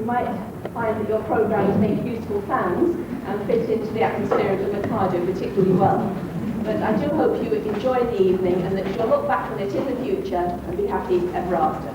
might find that your programmes make useful plans and fit into the atmosphere of the Mikado particularly well. But I do hope you enjoy the evening and that you'll look back on it in the future and be happy ever after.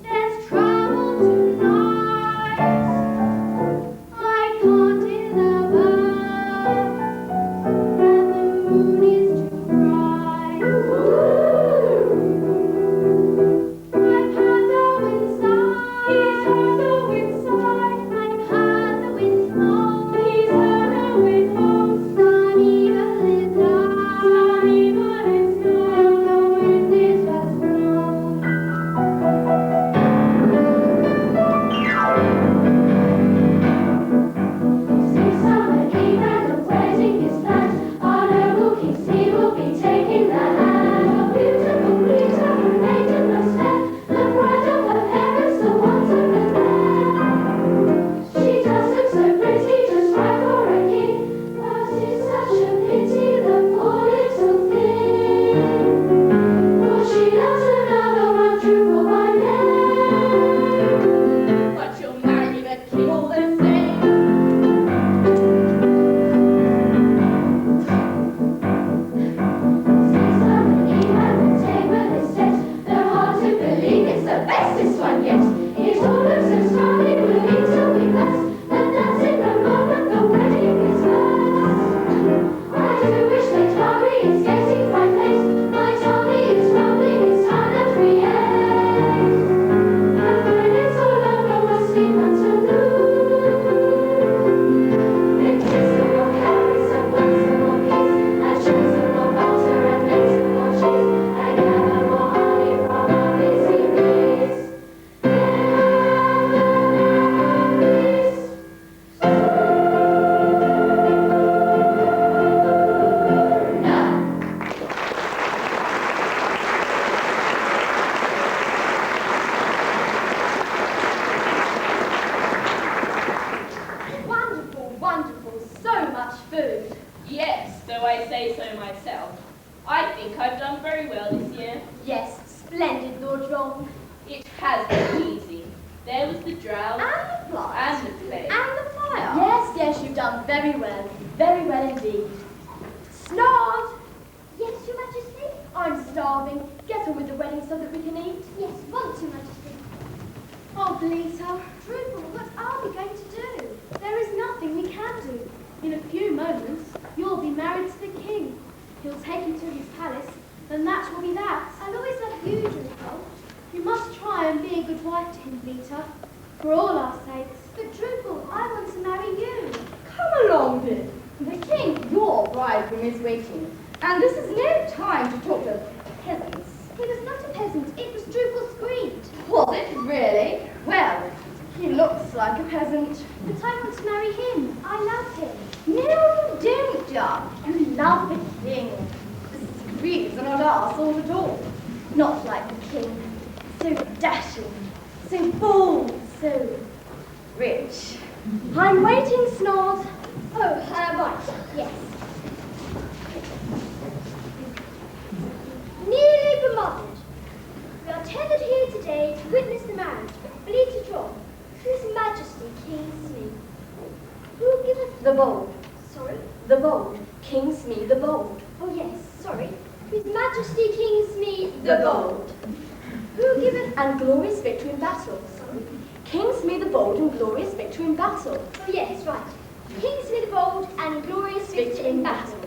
There's trouble tonight. Very well indeed. Snod! Yes, Your Majesty? I'm starving. Get on with the wedding so that we can eat. Yes, once, Your Majesty. Oh, Belita. Drupal, what are we going to do? There is nothing we can do. In a few moments, you'll be married to the king. He'll take you to his palace, and that will be that. I'll always love you, Drupal. You must try and be a good wife to him, Belita, for all our sakes. But Drupal, I want to marry you. Come along, then. The king, your bridegroom, is waiting, and this is no time to talk to peasants. He was not a peasant, it was Drupal's greed. Was it really? Well, he looks like a peasant. But I want to marry him. I love him. No, don't, John. You love the king. The Swedes are not our sort at all. Not like the king. So dashing, so bold, so rich. I'm waiting, Snod. Oh, right, yes. Nearly beloved, we are tethered here today to witness the marriage of Belita John to His Majesty King Smee. Who giveth The bold. sorry? The bold. King Smee the bold. Oh yes, sorry. His Majesty King Smee The bold. Who giveth And glorious victory in battle. sorry? King Smee the bold and glorious victory in battle. Oh yes, right. King Smee the bold and glorious victor in battle.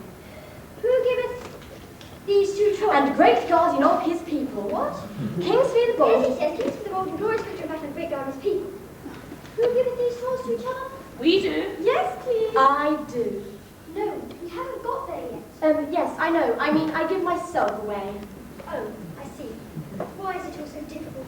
Who giveth these two trolls? And great guardian of his people. What? King Smee the Yes, bold. he says, King Smee the bold and glorious victor in battle and great guard of his people. Who giveth these trolls to each other? We do. Yes, please. I do. No, we haven't got there yet. Yes, I know. I mean, I give myself away. Oh, I see. Why is it all so difficult?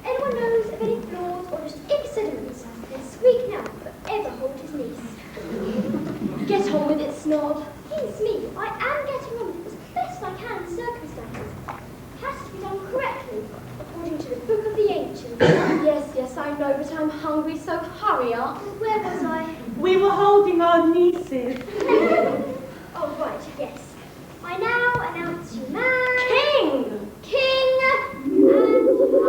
Anyone knows of any flaws or just incidents, then squeak now, forever hold his niece. Get on with it, Snod. King Smee, I am getting on with it as best I can in the circumstances. It has to be done correctly, according to the book of the ancients. Yes, I know, but I'm hungry, so hurry up. Where was I? We were holding our nieces. Oh, right, yes. I now announce you man, King! king, and...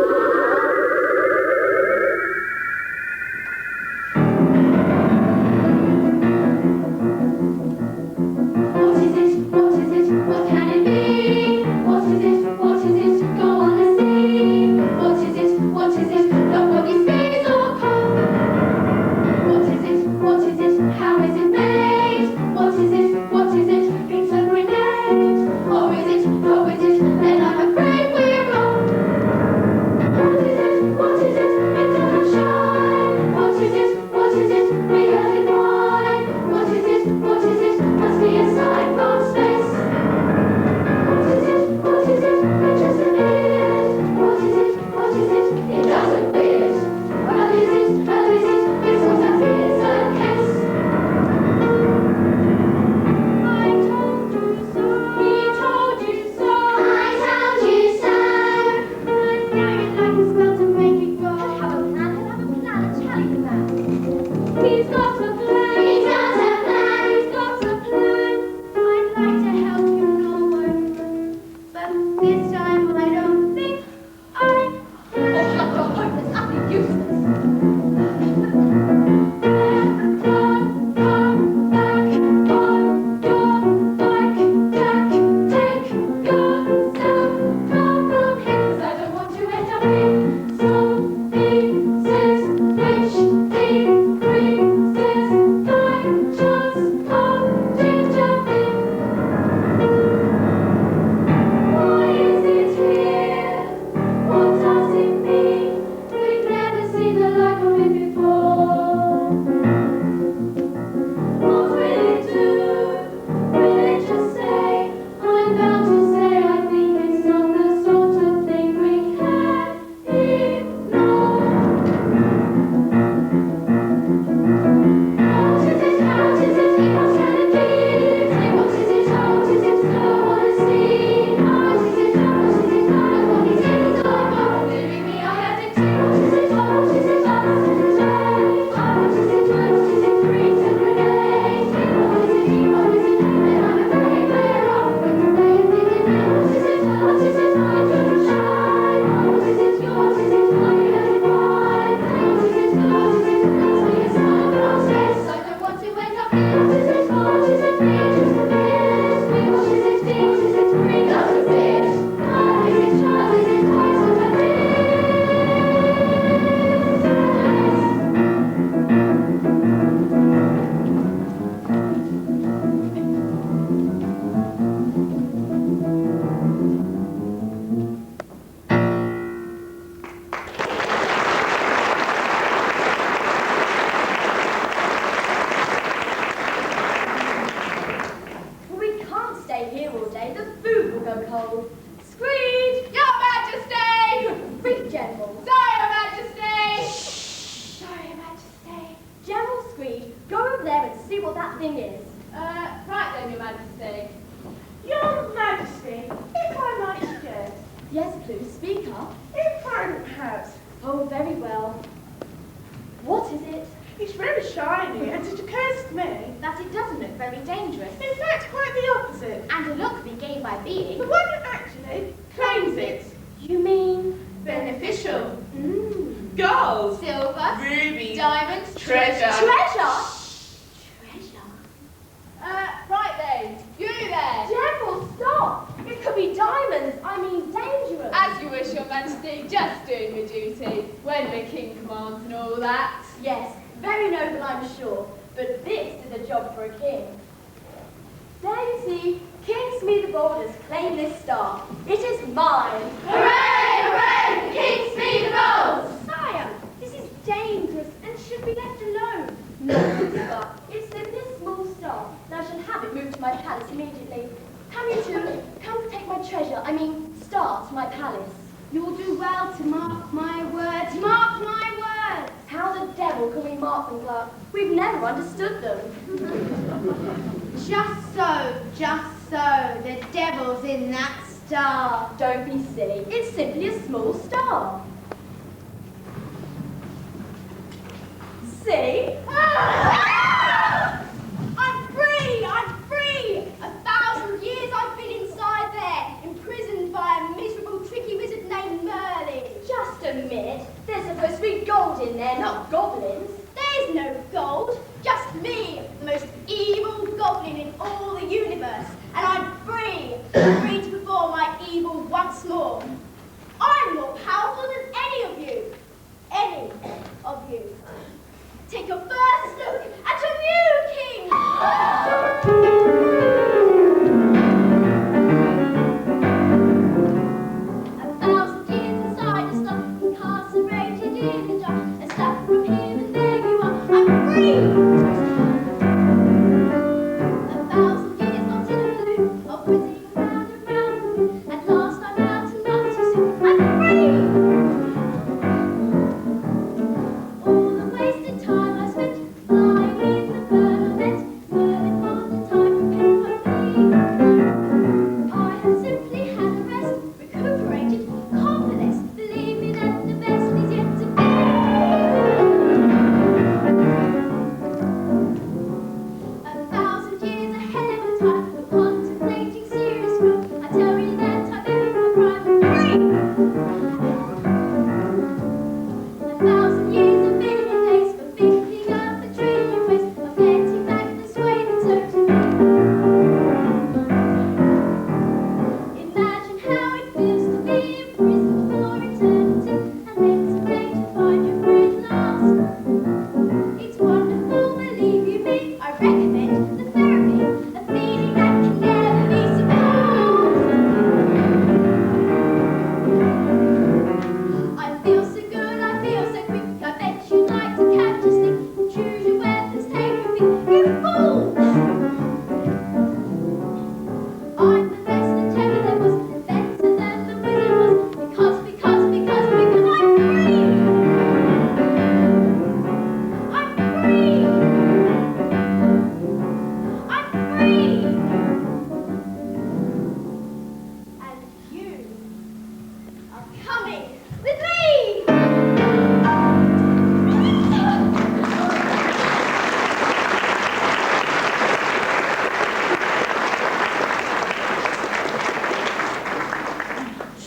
What is it? What is it? What can it be? What is it? What is it? Go on and see. What is it? What is it? Nobody sees or come. What is it? What is it? How is it made? What is it? What is it? It's a grenade. thing is. Right then, Your Majesty. Your Majesty, if I might suggest, Yes, please, speak up. in private perhaps. Oh, very well. What is it? It's very shiny, and it occurs to me, That it doesn't look very dangerous. in fact, quite the opposite. And a look we gain by being. The one that actually claims it. You mean? Beneficial. Gold, Silver. ruby, Diamonds. treasure. Treasure? Right then, you there. Devil, stop! It could be diamonds. I mean, dangerous. As you wish, Your Majesty, just doing my duty, when the King commands and all that. Yes, very noble, I'm sure. But this is a job for a king. There you see, King Smee the Bold has claimed this star. It is mine. Hooray, hooray, King Smee the Bold! Sire, this is dangerous and should be left alone. But it's in this small star, and I shall have it moved to my palace immediately. Come you two, come take my treasure, I mean, star to my palace. You'll do well to mark my words. Mark my words. How the devil can we mark them, Clark? We've never understood them. Just so, the devil's in that star. Don't be silly, it's simply a small star. See? I'm free! I'm free! 1,000 years I've been inside there, imprisoned by a miserable, tricky wizard named Merlin. Just a minute, there's supposed to be gold in there, not goblins. There's no gold, just me, the most evil goblin in all the universe, and I'm free to perform my evil once more. I'm more powerful than any of you. Take your first look at a new king. 1,000 years inside a star, incarcerated in the dark, and stuck from here and there you are. I'm free! 1,000 years not in a loop of whizzing round and round. At last I'm out and none too soon. I'm free! All the wasted time I spent flying in the firmament, Merlin for the time prepared for me. I have simply had a rest, recuperated, confidence, believe me that the best is yet to be. 1,000 years ahead of time, for contemplating serious growth. I tell you that I've earned my prime and free. 1,000 years have been in place for thinking out the trillion ways of getting back the sway that's owed to me. Imagine how it feels to be imprisoned for eternity and then someday to find you're free at last. It's wonderful, believe you me, I recommend the therapy, a feeling that can never be surpassed. I feel so good, I feel so quick, I bet you'd like to catch a stick, choose your weapons, take your pick, you fool! I'm the best that ever there was, better than the wizard was, because I'm free! I'm free! I'm free! And you are coming with me!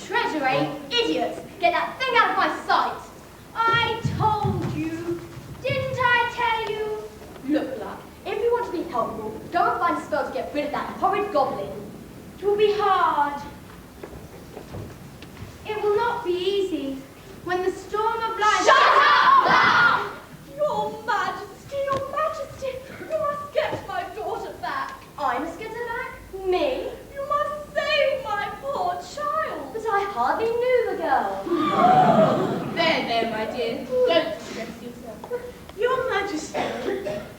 Treasure, eh? Idiots! Get that thing out of my sight! I told you. Didn't I tell you? Look, lad, if you want to be helpful, go and find a spell to get rid of that horrid goblin. It will be hard. It will not be easy. When the storm of life... Shut up! Ah! Your Majesty, you must get my daughter back. I must get her back? Me? You must save my poor child. But I hardly knew the girl. There, my dear. Don't stress yourself. Your Majesty,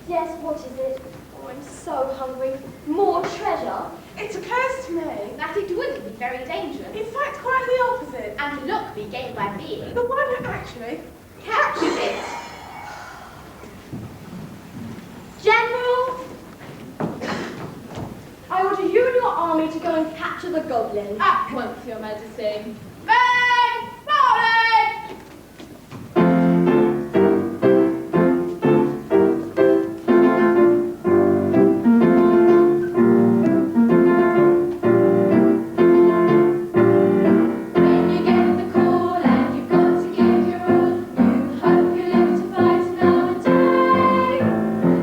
Yes, what is it? Oh, I'm so hungry. More treasure? it occurs to me, That it wouldn't be very dangerous. in fact, quite the opposite. And the look be gained by being. The one that actually Captures it. General, to the goblin. At once, Your Majesty. Men, forward! When you get the call and you've got to give your all, you hope you live to fight another day.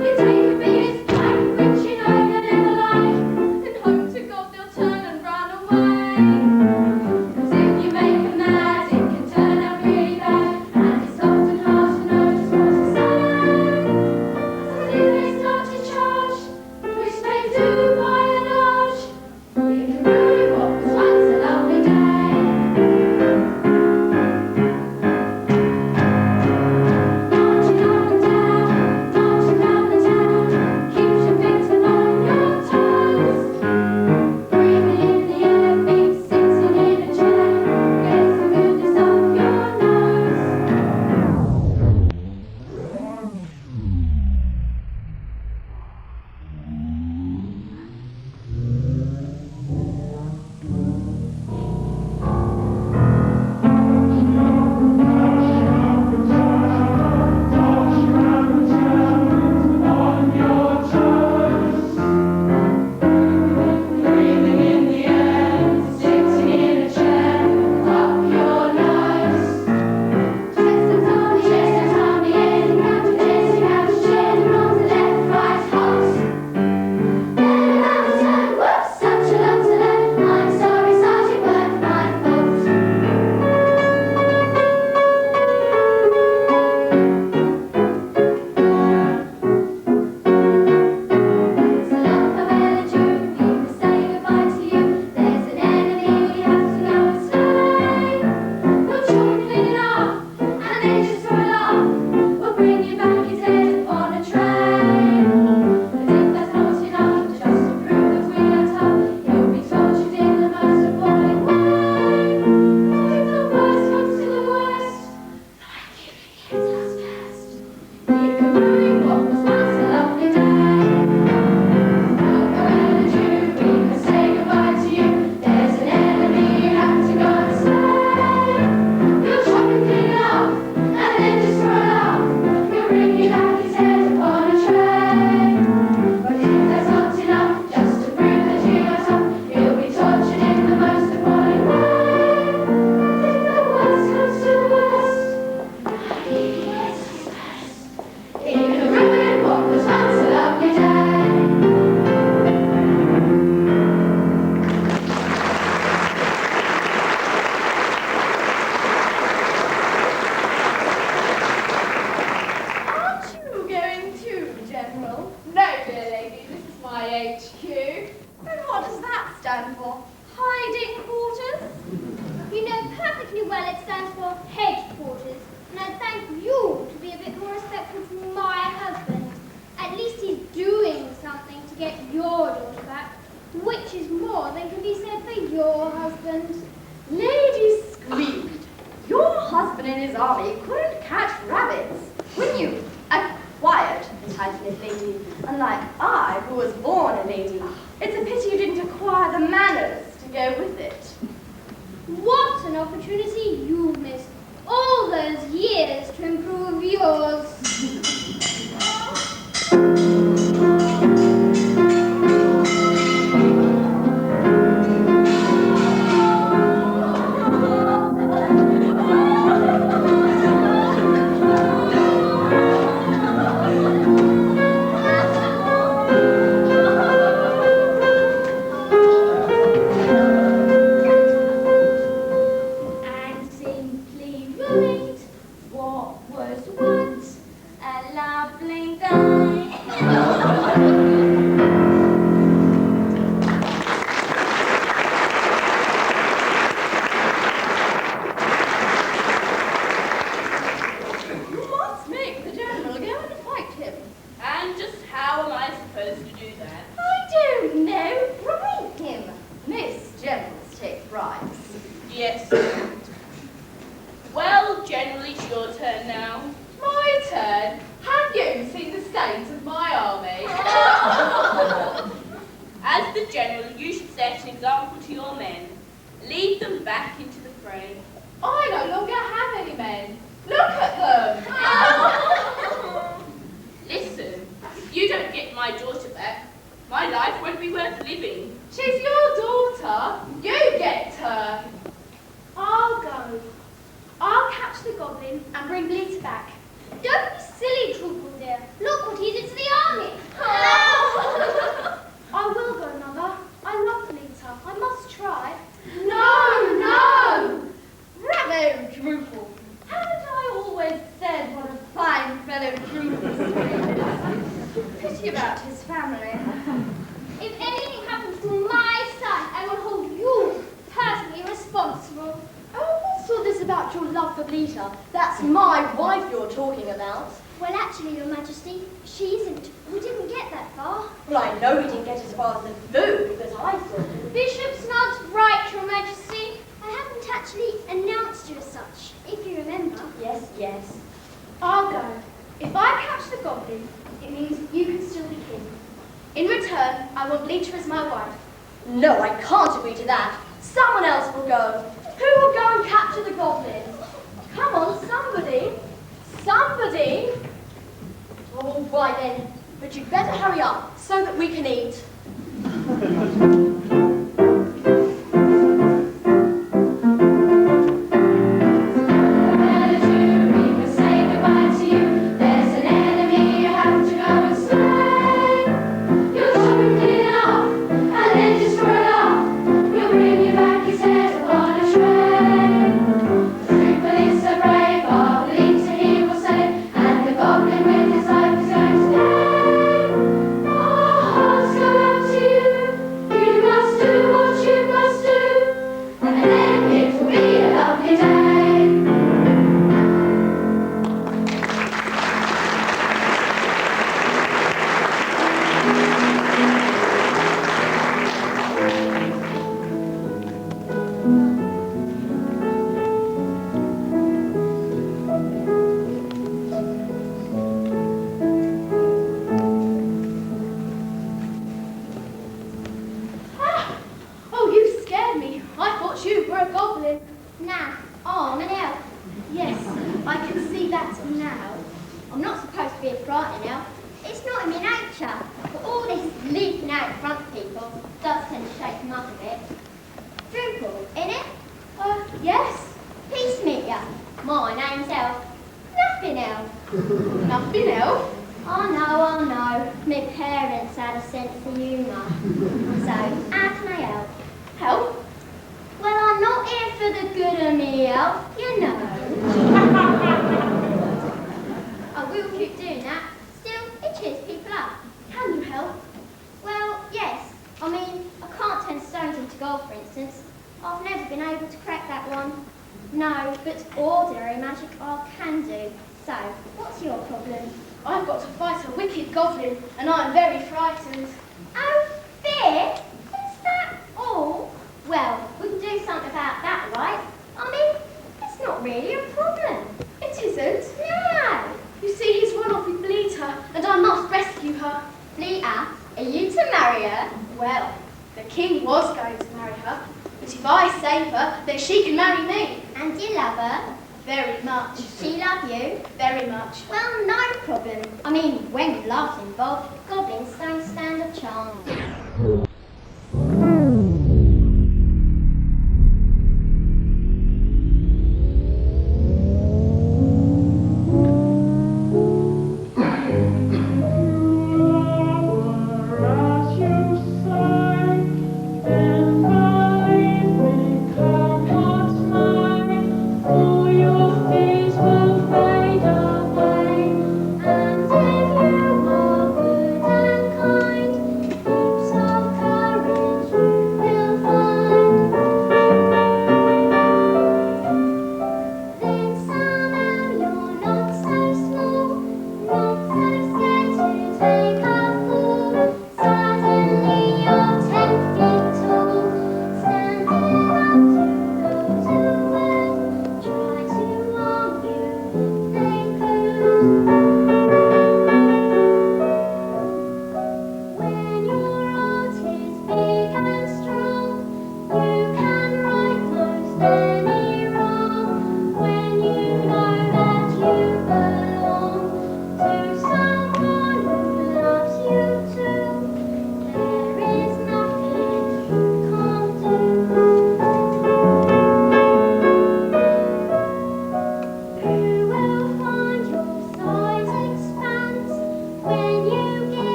You take a beer's pipe, which you know you never like, and hope to God they'll turn and run away. 'Cause if you make them mad, it can turn out really bad, and it's often hard to know just what to say. So if they start to charge, which they do by and large, it can ruin what was once a lovely day. Marching up and down, marching down the town, keeps you fit and on your toes. Breathing in the air, feet sitting in a chair, gets the goodness up your nose. Breathing in the air, sitting in a chair, up your nose. Chest and tummy in, count to chin on the left, right, hot. Then another turn, whoops, such a lot to learn. I'm sorry, Sergeant, weren't my fault. It's a lot of energy, we must say goodbye to you. There's an enemy, we have to go and slay. We'll chop and clean it up, and then just throw it up. We'll bring you back his head upon a tray. But if that's not enough, just to prove that we are tough, he'll be tortured in the most appalling way. If the worst comes to the worst, like you hit us first, it can ruin what was once a lovely day. We must say goodbye to you. There's an enemy you have to go and slay. We'll chop and clean it up, and then just throw it up. We'll bring you back his head upon a tray. But if that's not enough, just to prove that you are tough, he'll be tortured in the most appalling way. If the worst comes to the worst, he hits us first. It can ruin what was once a lovely day. Aren't you going too, General? No, dear lady, this is my HQ. And what does that stand for? Hiding quarters? You know perfectly well it stands for headquarters, and I thank you to be a bit more respectful to my husband. At least he's doing something to get your daughter back, which is more than can be said for your husband. Lady screamed. Your husband and his army couldn't catch rabbits. When you acquired the title of lady, unlike I, who was born a lady, it's a pity you didn't acquire the manners to go with it. What an opportunity you've missed. All those years to improve yours. about his family. If anything happens to my son, I will hold you personally responsible. Oh, what's all this about your love for Bleater? That's my wife you're talking about. Well, actually, Your Majesty, she isn't. We didn't get that far. Well, I know we didn't get as far as the food, but I thought... Bishop Snod's right, Your Majesty. I haven't actually announced you as such, if you remember. Yes, yes. I'll go. If I catch the goblin, it means you can still be king. In return, I want Bleater as my wife. No, I can't agree to that. Someone else will go. Who will go and capture the goblin? Come on, somebody. Somebody. All right then, but you'd better hurry up so that we can eat. And if you are good and kind,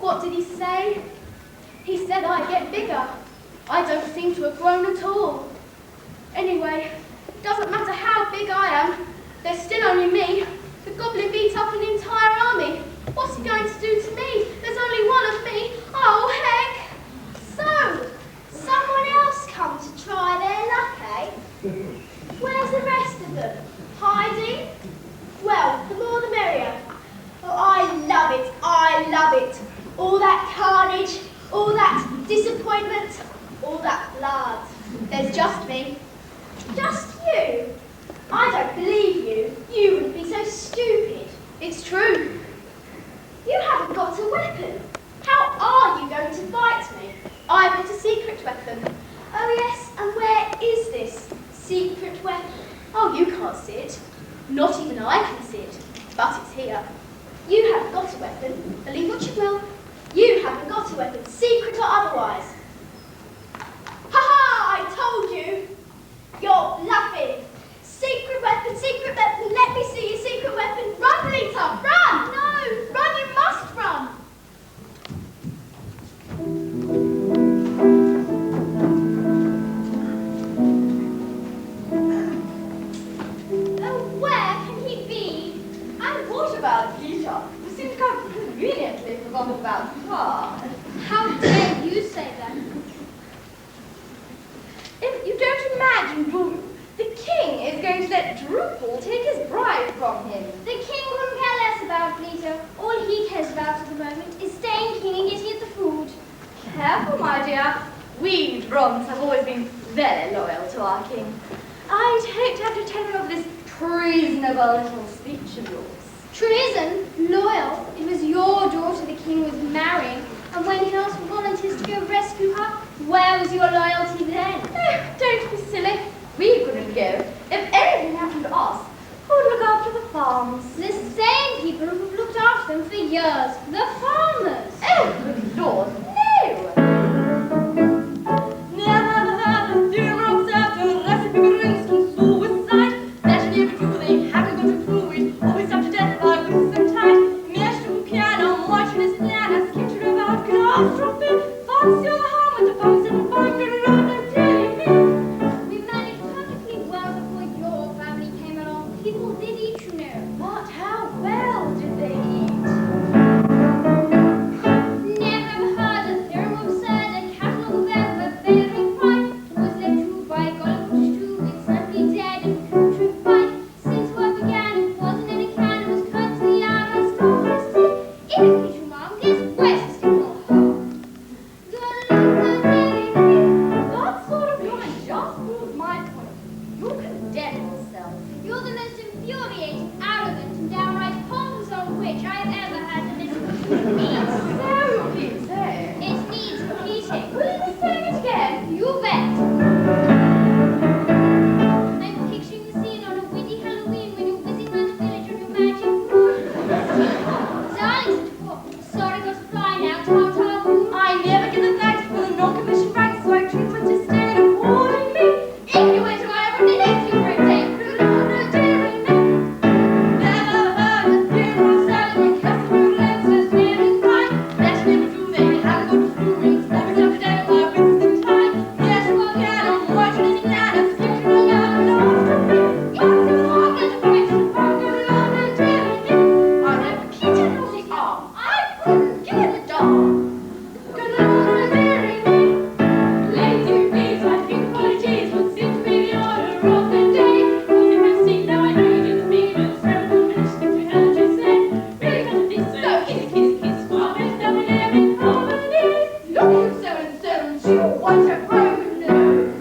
What did he say? He said I get bigger. I don't seem to have grown at all. Anyway, it doesn't matter how big I am, there's still only me. The goblin beat up an entire army. What's he going to do to me? There's only one of me. Oh, heck! So, someone else come to try their luck, eh? Where's the rest of them? Hiding? Well, the more the merrier. Oh, I love it. I love it. All that carnage, all that disappointment, all that blood. There's just me. Just you? I don't believe you. You wouldn't be so stupid. It's true. You haven't got a weapon. How are you going to fight me? I've got a secret weapon. Oh yes, and where is this secret weapon? Oh, you can't see it. Not even I can see it. But it's here. You haven't got a weapon. Believe what you will. You haven't got a weapon, secret or otherwise. Ha ha! I told you. You're bluffing. Secret weapon, let me see your secret weapon. Run, Lita, run! No! Run, you must run! Oh, where can he be? And what about Peter? You seem to have conveniently forgotten about her. How dare you say that? If you don't imagine, do you, the king is going to let Drupal take his bride from him. The king couldn't care less about Peter. All he cares about at the moment is staying king and getting at the food. Careful, my dear. We Drons have always been very loyal to our king. I'd hate to have to tell him of this treasonable little speech of yours. Treason? Loyal? It was your daughter the king was marrying, and when he asked volunteers to go rescue her, where was your loyalty then? Oh, don't be silly. We couldn't go. If anything happened to us, who would look after the farms? The same people who've looked after them for years, the farmers. Oh, good Lord, no! Never heard a funeral observed a recipe for instant suicide. That never do, they haven't got a clue it. Always up to death by wits and tide. Mere to piano, watching his piano, skitter about catastrophe. Fancy all the harm with the pumps and bunker around and telling me. We managed perfectly well before your family came along. People did eat, you know. But how well did they eat? Never heard a theorem absurd, a catalogue of them, a failing pride. It was left true by God and true, it's simply dead and putrefied. Since work began, it wasn't in a can, it was cut to the out and stored for a sea. In a kitchen market, where's the signal? That sort of comment just proves my point. You condemn yourself. You're the most infuriating, arrogant, and downright pompous witch I have ever had to listen to. So please say. It needs repeating. Will you say it again? You bet. I'm picturing the scene on a windy Halloween when you're whizzing around the village on your magic broom. Darling, sorry, got to fly now. Ta-ta. I never get a thanks for the non-commissioned rank, so I treat with disdain accordingly. If you went to I would elect you for a day. No daring man. Never heard a funeral service when customer rents was near and right. That never do, they haven't got a clue it. Always up to death by wits and tide. Yes, well, piano, watching his piano, skittering out and after me. Fancy the harm with the pumps and bunker around and telling me. I never Peter nor the arm. I couldn't give a darn. Good Lord, marry me. Lazy please, I think apologies would seem to be the order of the day. Because if you see now, I know you didn't mean it. Several minutes since we heard you say, really got this so kiss, while there's no one there in harmony. Look you so-and-so, she wants a broken nose.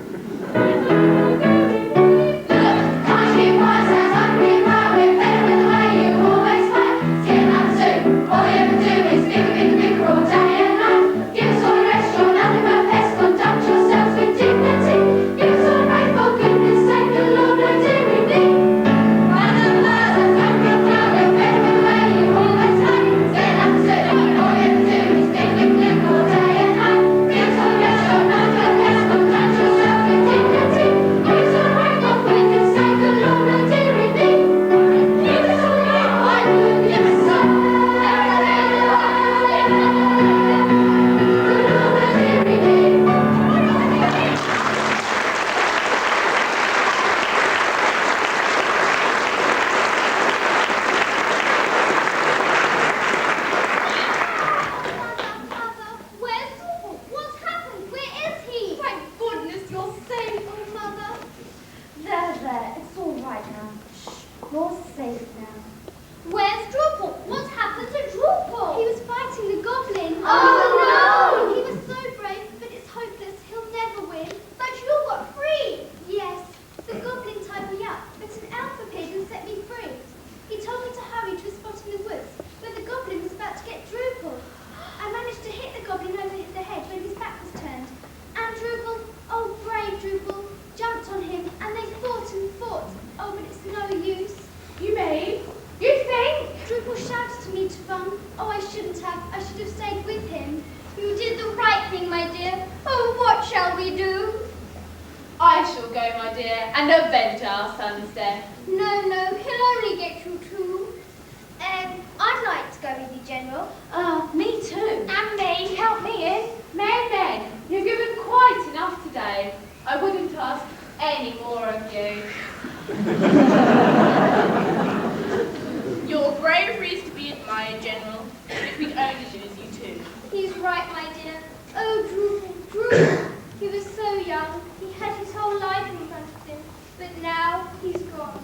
Look, can't she was as ugly, but we're better with the way you always fight. Skin up soon, all we ever do is think shouldn't have. I should have stayed with him. You did the right thing, my dear. Oh, what shall we do? I shall go, my dear, and avenge our son's death. No, he'll only get you too. I'd like to go with you, General. Me too. And me. Count me in. Men, you've given quite enough today. I wouldn't ask any more of you. Your bravery is to be admired, General, but if we'd only lose you too. He's right, my dear. Oh, Drupal. He was so young. He had his whole life in front of him. But now he's gone.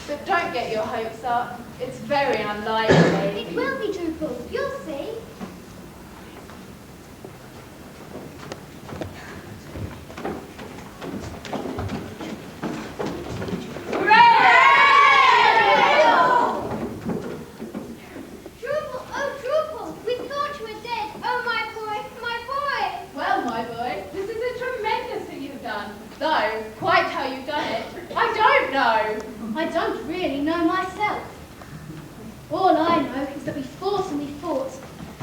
But don't get your hopes up. It's very unlikely. It will be, Drupal. You'll see. Though, quite how you've done it, I don't know. I don't really know myself. All I know is that we fought and we fought,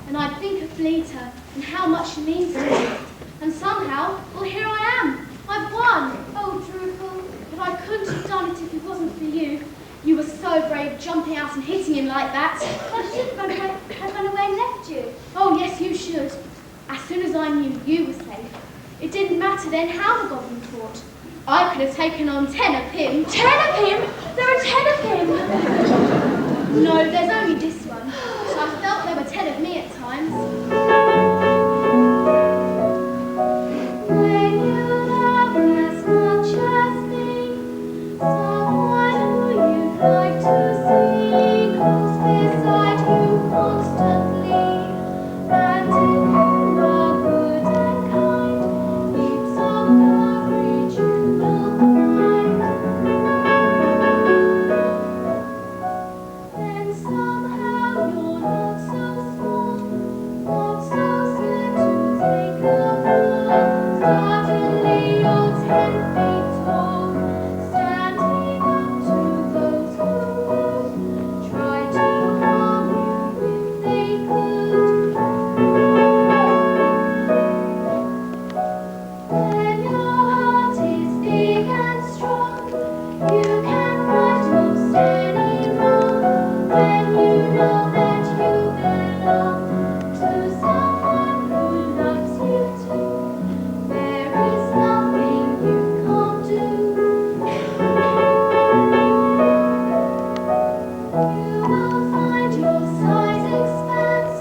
and I think of Lita and how much she means to me. And somehow, well, here I am. I've won. Oh, Drupal, but I couldn't have done it if it wasn't for you. You were so brave jumping out and hitting him like that. I should have run away and left you. Oh, yes, you should. As soon as I knew you were safe, it didn't matter then how the goblin fought. I could have taken on 10 of him. 10 of him? There are 10 of him. No, there's only this one. So I felt there were 10 of me at times. When you love as much as me, someone who you'd like to see close beside you constantly, and if you are good and kind, heaps of courage you will find. Then somehow you're not so small, not so scared to take a fall. Suddenly you're 10 feet tall, standing up to those who would try to harm you if they could. When your heart is big and strong, you can right most any wrong. When you know that you belong to someone who loves you too, there is nothing you can't do. You will find your size expands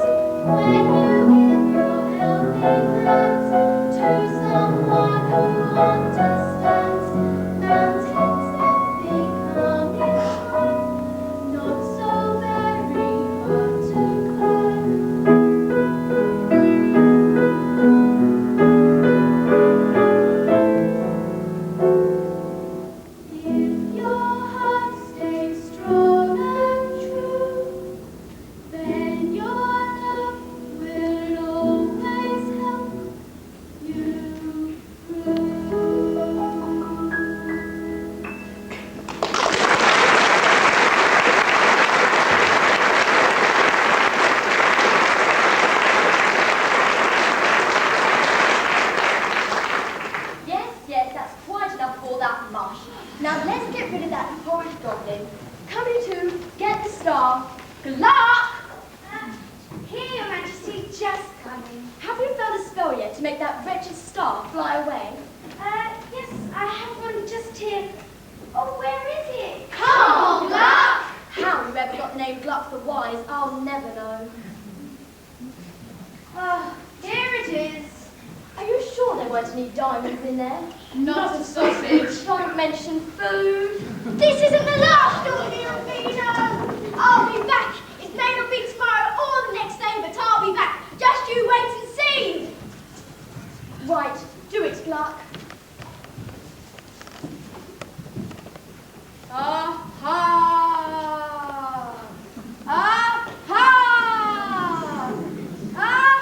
when you give your helping hands to someone who understands. Mountains that become in time, not so very hard to climb. If your heart stays strong and true, then your love will always help you through. Yes, that's quite enough of all that mush. Now let's get rid of that horrid goblin. Come you two, get the star. Gluck! Here, Your Majesty, just coming. Have you found a spell yet to make that wretched star fly away? Yes, I have one just here. Oh, where is it? Come on, Gluck! How you ever got the name Gluck the Wise, I'll never know. Oh, here it is. Are you sure there weren't any diamonds in there? Not a sausage. Don't mention food. This isn't the last of the arena. I'll be back. It may not be tomorrow or the next day, but I'll be back. Just you wait and see. Right, do it, Gluck. Aha! Aha! Aha!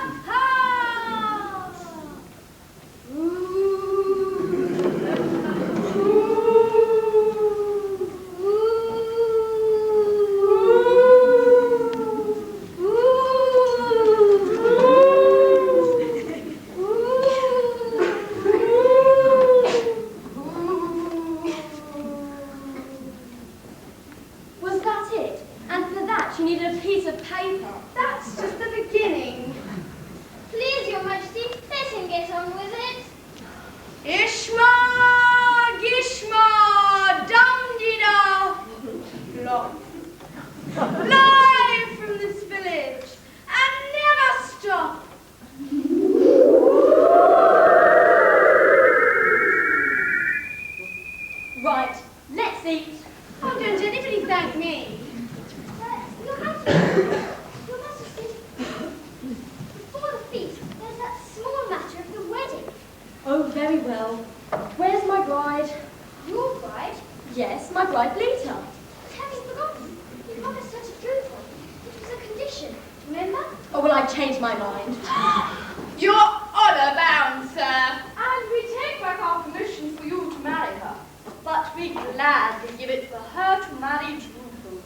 Was that it? And for that you needed a piece of paper. That's just the beginning. Please, Your Majesty, let him get on with it. Ishma! Gishma! Dum-dee-da! Block. Live from this village and never stop. Right, let's eat. Oh, don't anybody thank me. Your Majesty, Your Majesty, before the feast, there's that small matter of the wedding. Oh, very well. Where's my bride? Your bride? Yes, my bride Lita. Have you forgotten? You promised her to Drupal. It was a condition, remember? Oh, well, I've changed my mind. You're honor bound, sir. And we take back our permission for you to be glad to give it for her to marry Drunkle.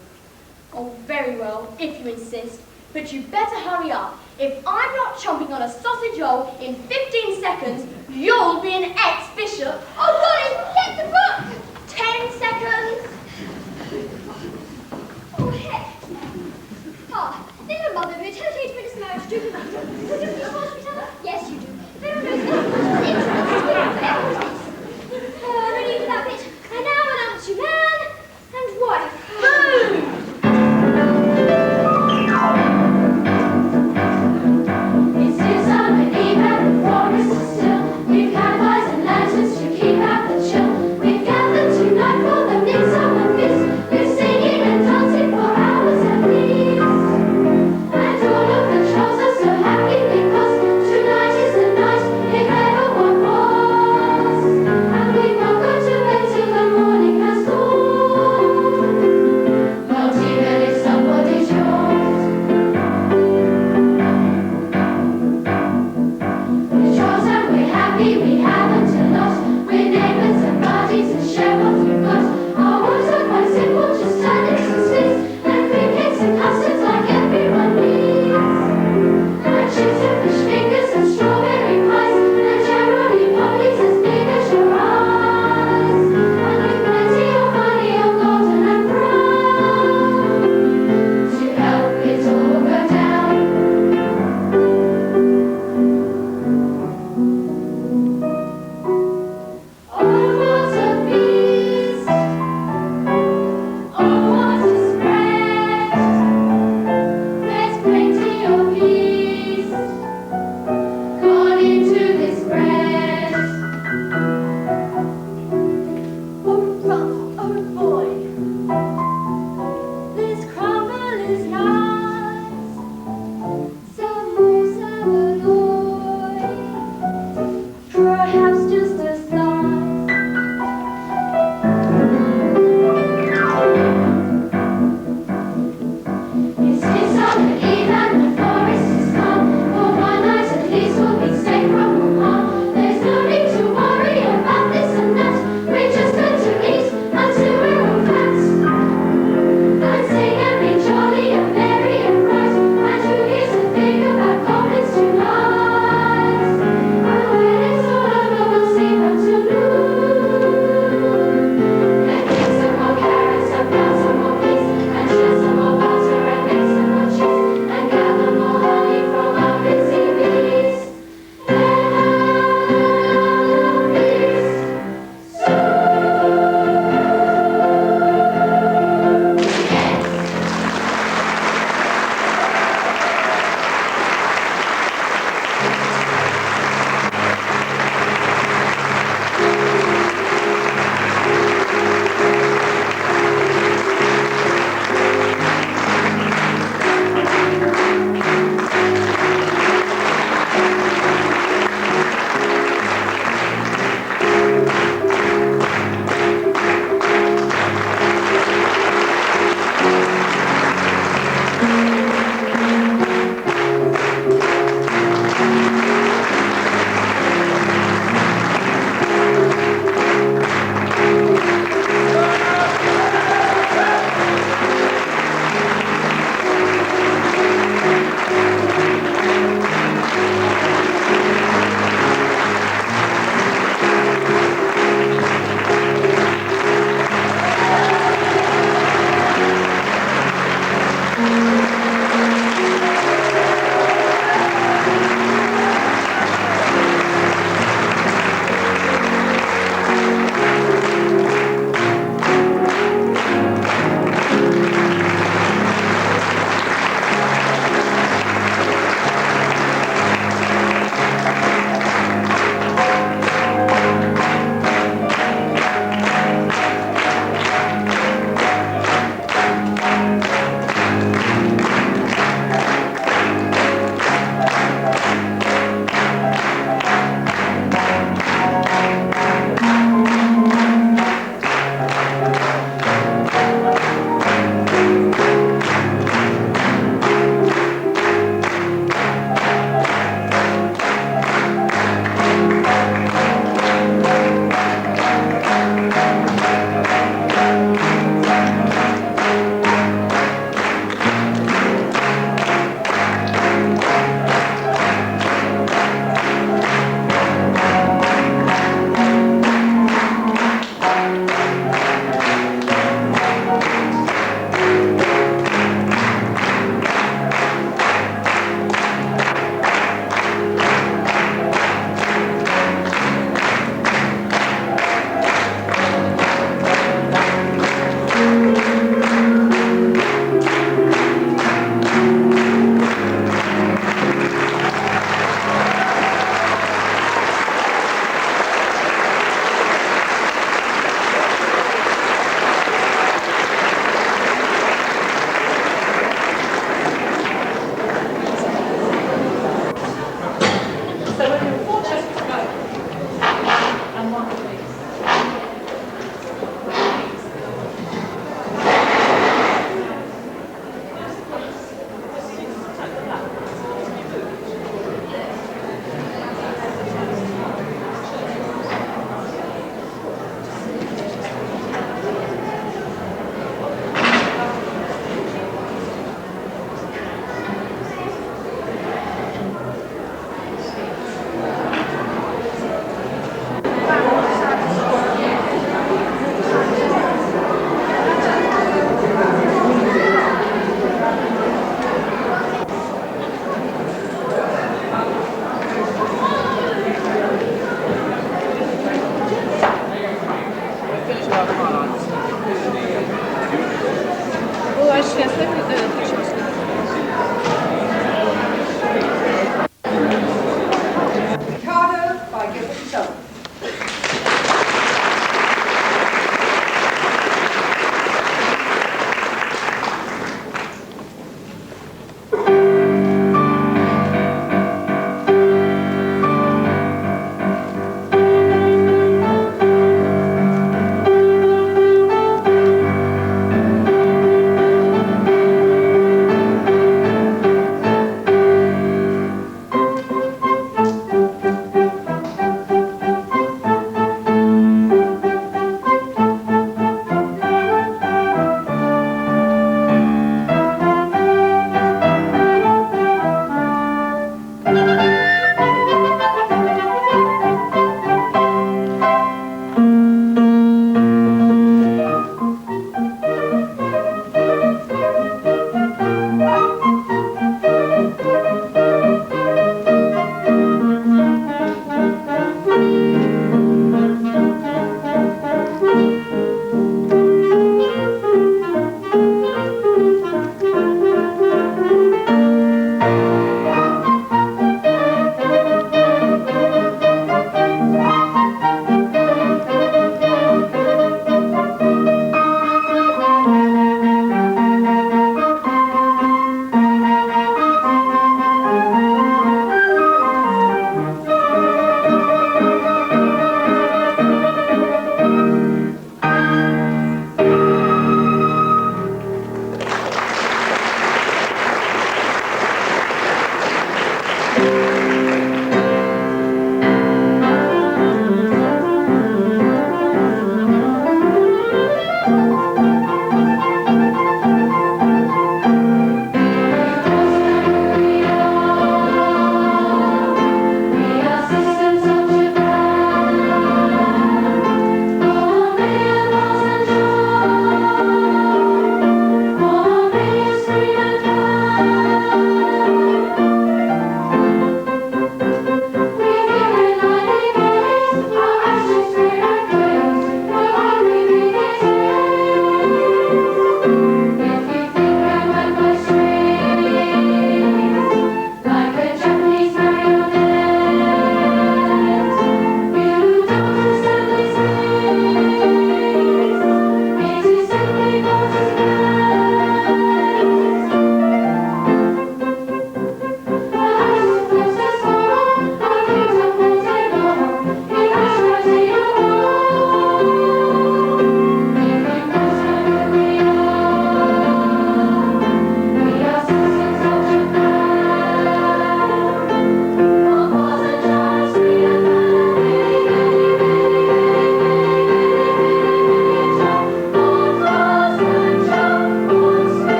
Oh, very well, if you insist. But you better hurry up. If I'm not chomping on a sausage roll in 15 seconds, you'll be an ex-bishop. Oh, Golly, get the book! 10 seconds. Oh, heck. Ah, little mother, we're totally to witness marriage, do you? Would you please pass each other? Yes, you do. If anyone knows anything about the instruments, it's for everyone. Ready for that bit. And now announce you man and wife. Boom! It's still summer eve and the forest is still. We've had pies and lanterns to keep out the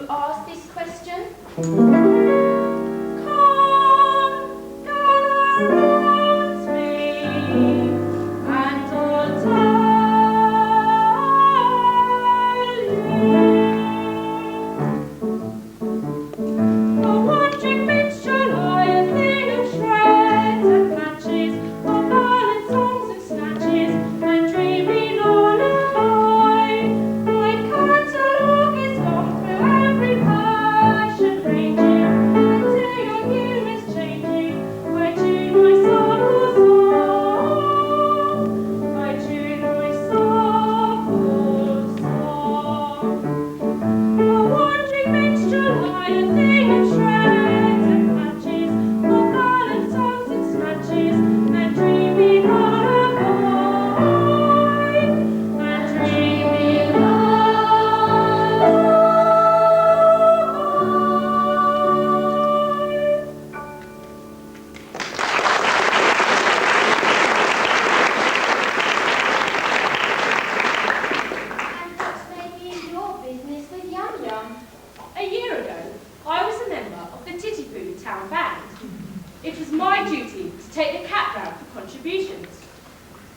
who asked this question?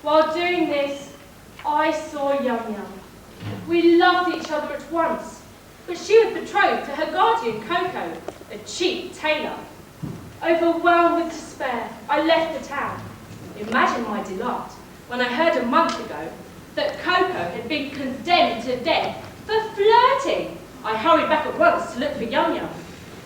While doing this, I saw Yum Yum. We loved each other at once, but she was betrothed to her guardian, Coco, a cheap tailor. Overwhelmed with despair, I left the town. Imagine my delight when I heard a month ago that Coco had been condemned to death for flirting. I hurried back at once to look for Yum Yum.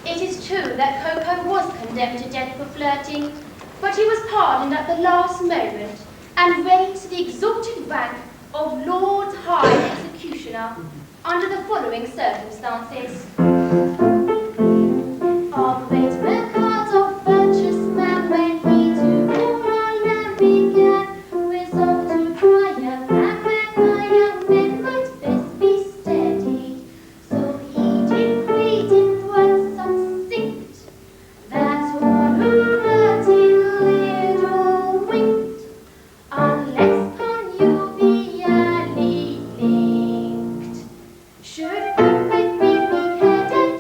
It is true that Coco was condemned to death for flirting, but he was pardoned at the last moment and raised to the exalted rank of Lord High Executioner under the following circumstances. Of great record of virtuous man when he to moral land began, resolved to triumph and when my young men might best be steady. So he did read in words succinct that all who flirting little winked, unless connubially linked, should forthwith be beheaded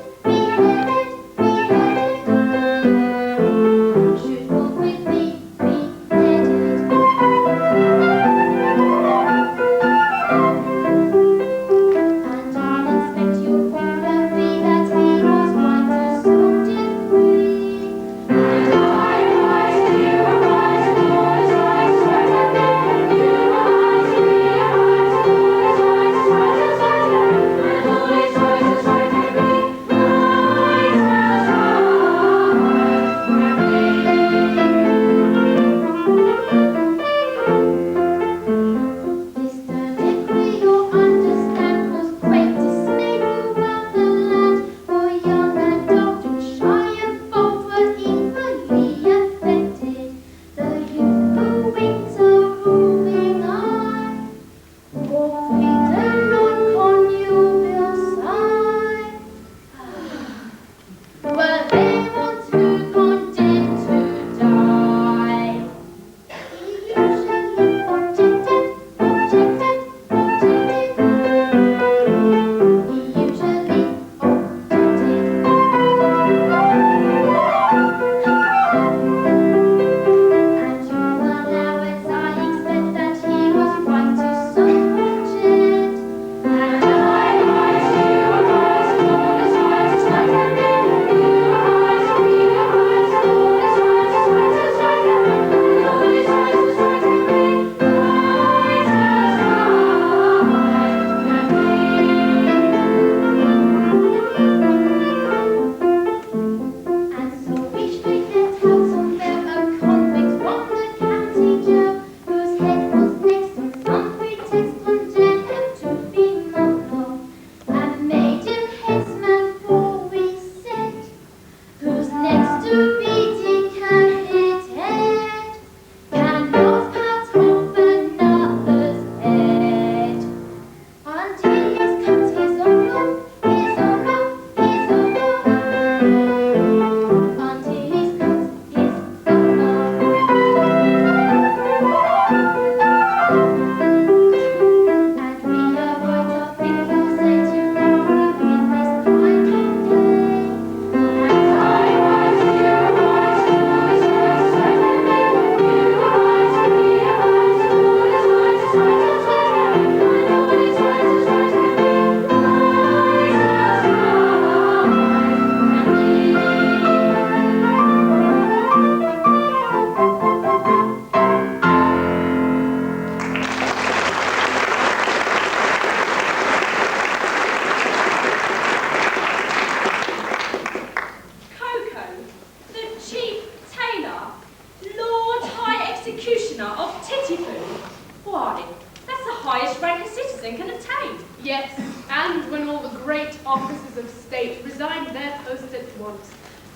their posts at once,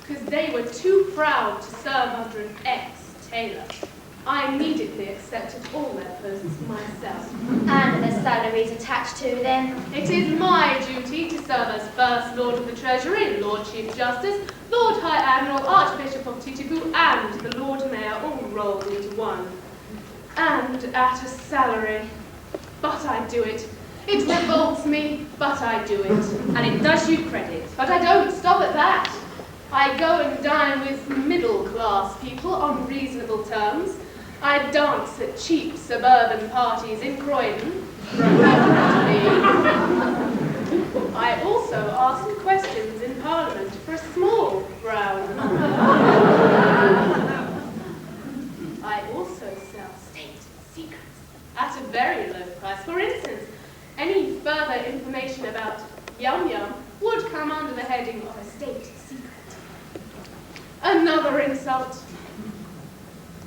because they were too proud to serve under an ex-tailor. I immediately accepted all their posts myself. And the salaries attached to them? It is my duty to serve as First Lord of the Treasury, Lord Chief Justice, Lord High Admiral, Archbishop of Titipu, and the Lord Mayor, all rolled into one. And at a salary. But I do it. It revolts me, but I do it. And it does you credit. But I don't stop at that. I go and dine with middle-class people on reasonable terms. I dance at cheap suburban parties in Croydon. I also ask questions in Parliament for a small frown. I also sell state secrets at a very low price. For instance, any further information about Yum Yum would come under the heading of a state secret. Another insult,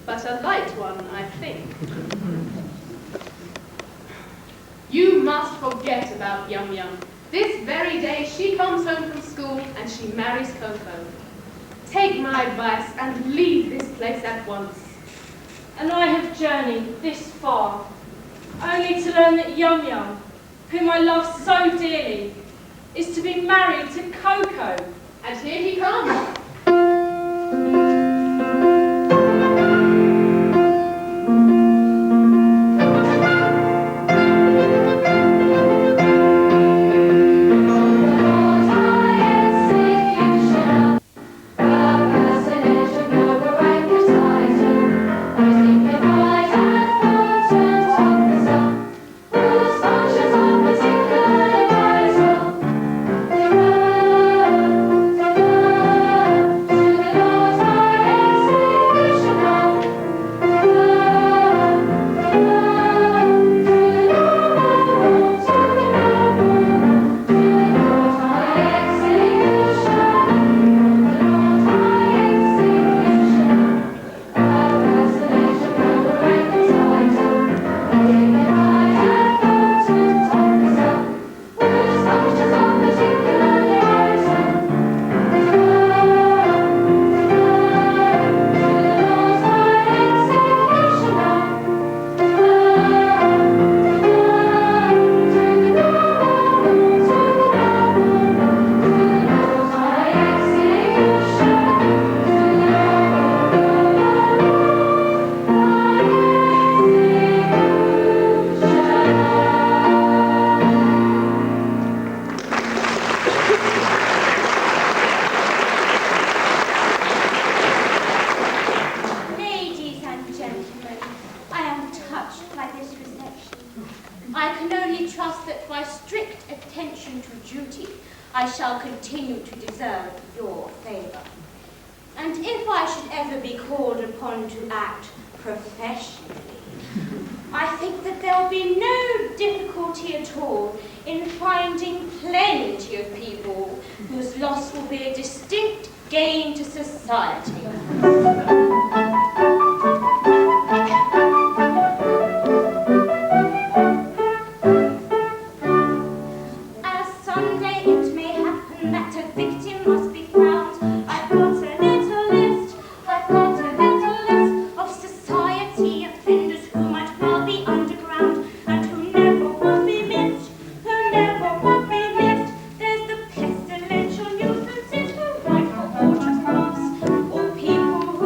but a light one, I think. You must forget about Yum Yum. This very day she comes home from school and she marries Coco. Take my advice and leave this place at once. And I have journeyed this far, only to learn that Yum Yum, whom I love so dearly, is to be married to Coco. And here he comes. I shall continue to deserve your favour. And if I should ever be called upon to act professionally, I think that there'll be no difficulty at all in finding plenty of people whose loss will be a distinct gain to society. People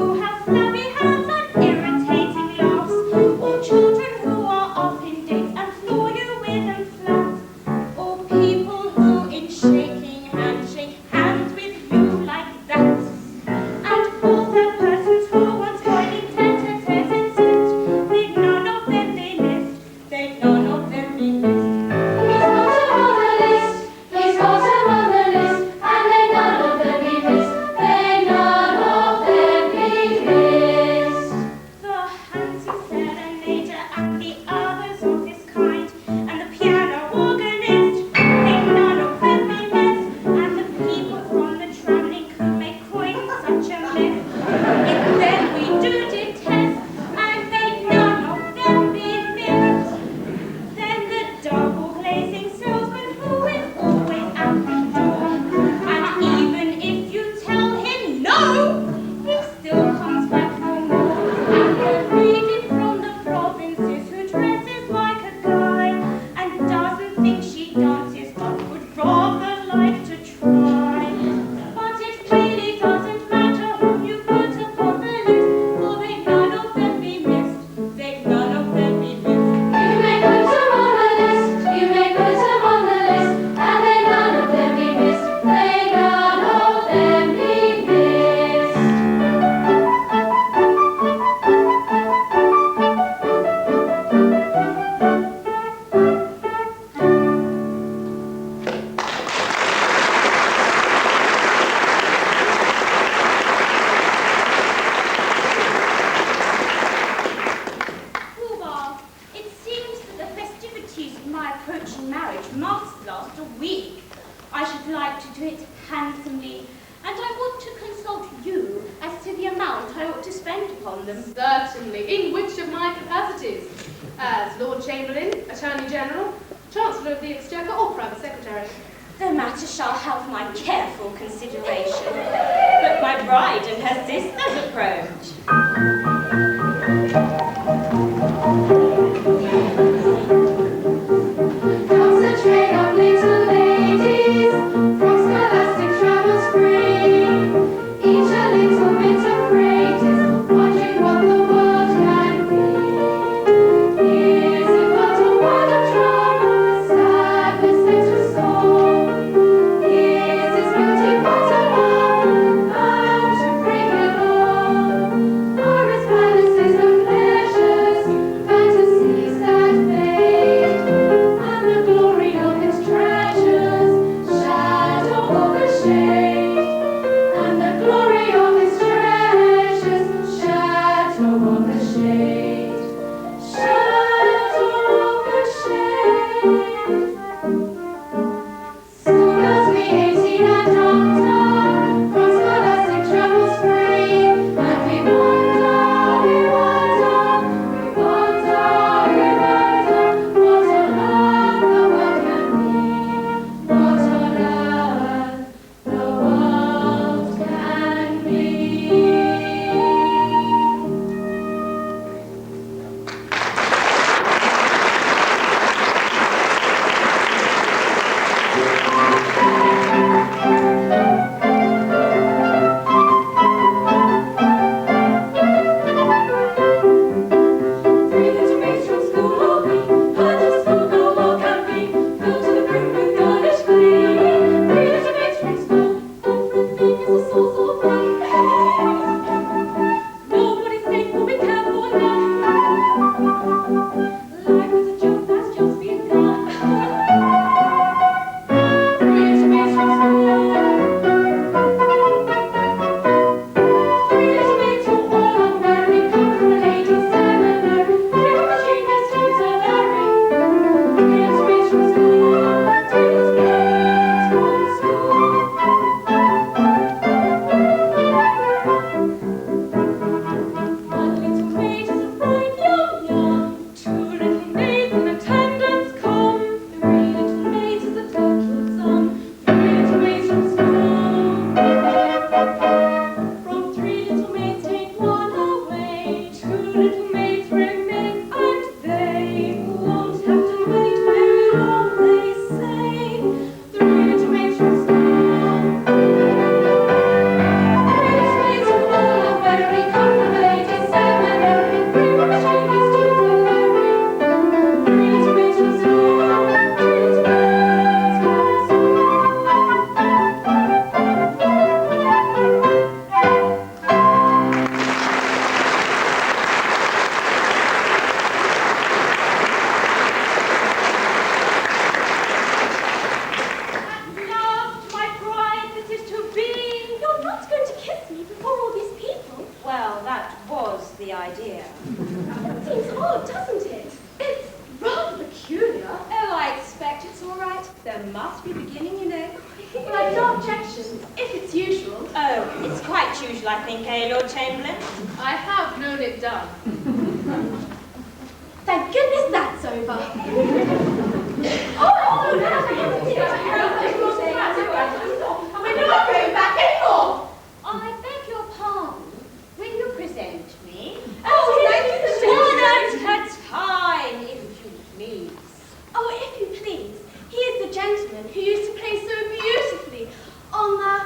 only, and I want to consult you as to the amount I ought to spend upon them. Certainly. In which of my capacities? As Lord Chamberlain, Attorney General, Chancellor of the Exchequer, or Private Secretary? The matter shall have my careful consideration. But my bride and her sisters approach. Comes a train of little ladies from scholastic travels free. Each a little bit afraid is wondering what the world can be. Is it but a world of trouble, sadness and to soul? Is its beauty but a love bound to break it all? Or its palaces of pleasures, fantasies that fade, and the glory of its treasures shadow over shade, and the glory of its treasures shadow over shade, shadow over shade. Soon as we 18 and doctor, from scholastic travels free, and we wonder, what on earth the world can be, what on earth the world can be. Three little maids from school will be, heard the school go all can be, filled to the brim with girlish glee. Three little maids from school, everything is a source of fun. Nobody's safe, but be careful now. Life is a joke that's just begun. Three little maids from school. Three little maids who all are merry, come from a ladies' seminary. Three little genius students are very. Three little maids from school. Three little maids from school. One little maid is a bright young young. Two little maids in attendance come. Three little maids is a turtle's son. Three little maids from school. From three little maids take one away. Two little maids remain, and they won't have to wait very long, they say. Three little maids from school. Three little maids who all are very, come from a ladies' seminary. Three little genius students are very. Three little maids from school. Three little maids from school. At last, my bride that is to be. You're not going to kiss me before all these people. Well, that was the idea. Seems odd, doesn't it? It's rather peculiar. Oh, I expect it's all right. There must be beginning, you know. Well, I've no objections, if it's usual. Oh, it's quite usual, I think, eh, Lord Chamberlain? I have known it done. Thank goodness that's over. We're not going back anymore. I beg your pardon. Will you present me? Oh, thank you. One at a time, if you please. Oh, if you please, he is the gentleman who used to play so beautifully on the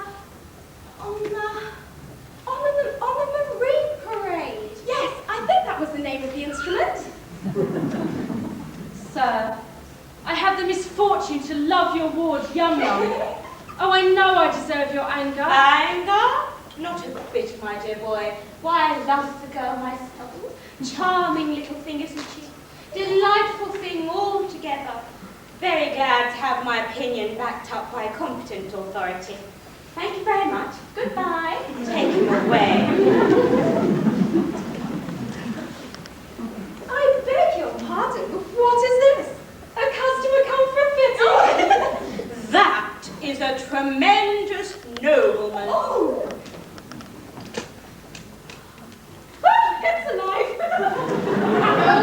marine parade. Yes, I think that was the name of the instrument. Sir, I have the misfortune to love your ward, Yum Yum. Oh, I know I deserve your anger. Anger? Not a bit, my dear boy. Why, I love the girl myself. Charming little thing, isn't she? Delightful thing altogether. Very glad to have my opinion backed up by competent authority. Thank you very much. Goodbye. Take him away. I beg your pardon, but what is this? A customer come for a fit? That is a tremendous noble nobleman. Oh! It's alive! Go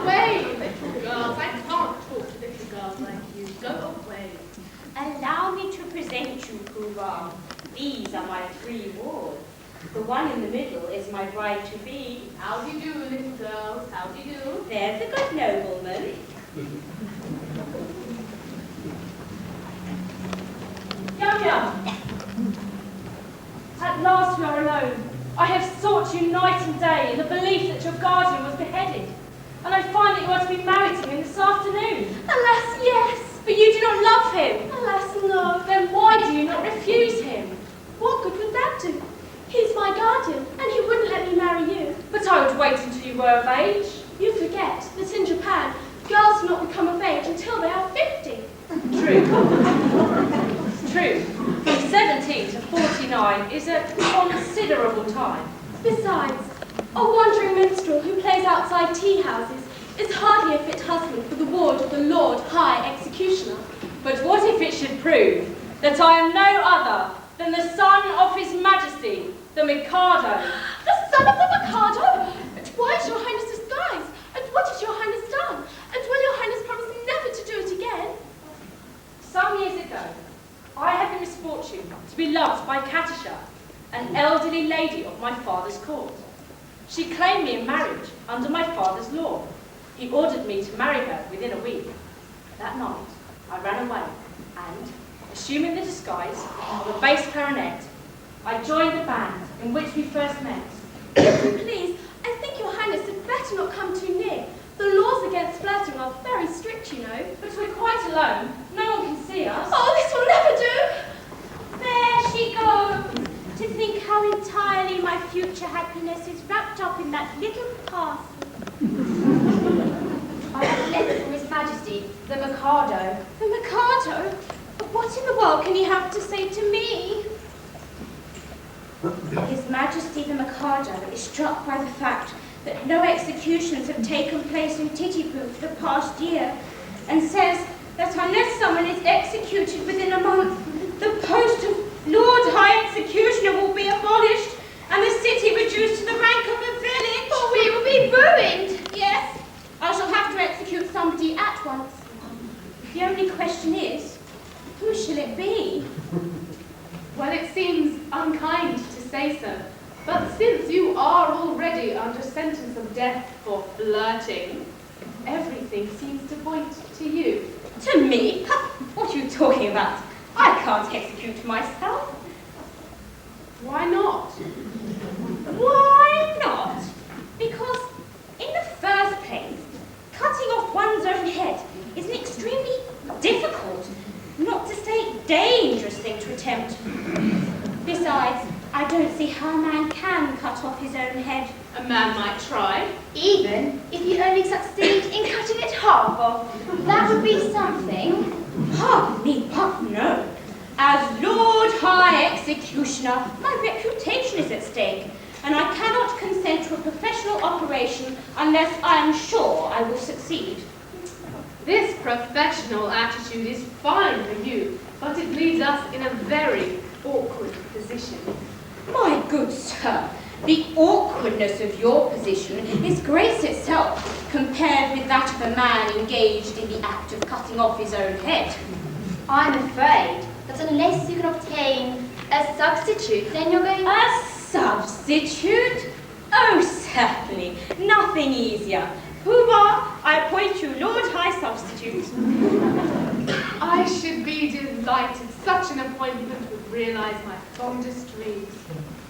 away, little girls. I can't talk to little girls like you. Go away. Allow me to present you, Pooh. These are my 3 wards. The one in the middle is my bride-to-be. How do you do, little girls? How do you do? There's the good nobleman. Yum Yum! At last we are alone. I have sought you night and day in the belief that your guardian was beheaded. And I find that you are to be married to him this afternoon. Alas, yes! But you do not love him. Alas, no. Then why do you not refuse him? What good would that do? He's my guardian, and he wouldn't let me marry you. But I would wait until you were of age. You forget that in Japan, girls do not become of age until they are 50. True. True. From 17 to 49 is a considerable time. Besides, a wandering minstrel who plays outside tea houses is hardly a fit husband for the ward of the Lord High Executioner. But what if it should prove that I am no other than the son of His Majesty, the Mikado? The son of the Mikado? And why is your highness disguised? And what has your highness done? And will your highness promise never to do it again? Some years ago, I had the misfortune to be loved by Katisha, an elderly lady of my father's court. She claimed me in marriage under my father's law. He ordered me to marry her within a week. That night, I ran away and, assuming the disguise of a bass clarinet, I joined the band in which we first met. Please, I think your highness had better not come too near. The laws against flirting are very strict, you know. But we're quite alone. No one can see us. Oh, this will never do! There she goes. To think how entirely my future happiness is wrapped up in that little parcel. I have a letter from His Majesty, the Mikado. The Mikado? What in the world can he have to say to me? His Majesty the Mikado is struck by the fact that no executions have taken place in Titipu for the past year, and says that unless someone is executed within a month, the post of Lord High Executioner will be abolished, and the city reduced to the rank of a village. Oh, we will be ruined! Yes, I shall have to execute somebody at once. The only question is, who shall it be? Well, it seems unkind to say so, but since you are already under sentence of death for flirting, everything seems to point to you. To me? What are you talking about? I can't execute myself. Why not? Why not? Because, in the first place, cutting off one's own head is an extremely difficult, not to say dangerous thing to attempt. Besides, I don't see how a man can cut off his own head. A man might try. Even if you only succeed in cutting it half off. That would be something. Pardon me, but no. As Lord High Executioner, my reputation is at stake, and I cannot consent to a professional operation unless I am sure I will succeed. This professional attitude is fine for you, but it leaves us in a very awkward position. My good sir, the awkwardness of your position is grace itself compared with that of a man engaged in the act of cutting off his own head. I'm afraid that unless you can obtain a substitute, then you're going... A substitute? Oh, certainly. Nothing easier. Hoover, I appoint you Lord High Substitute. I should be delighted. Such an appointment would realize my fondest dreams.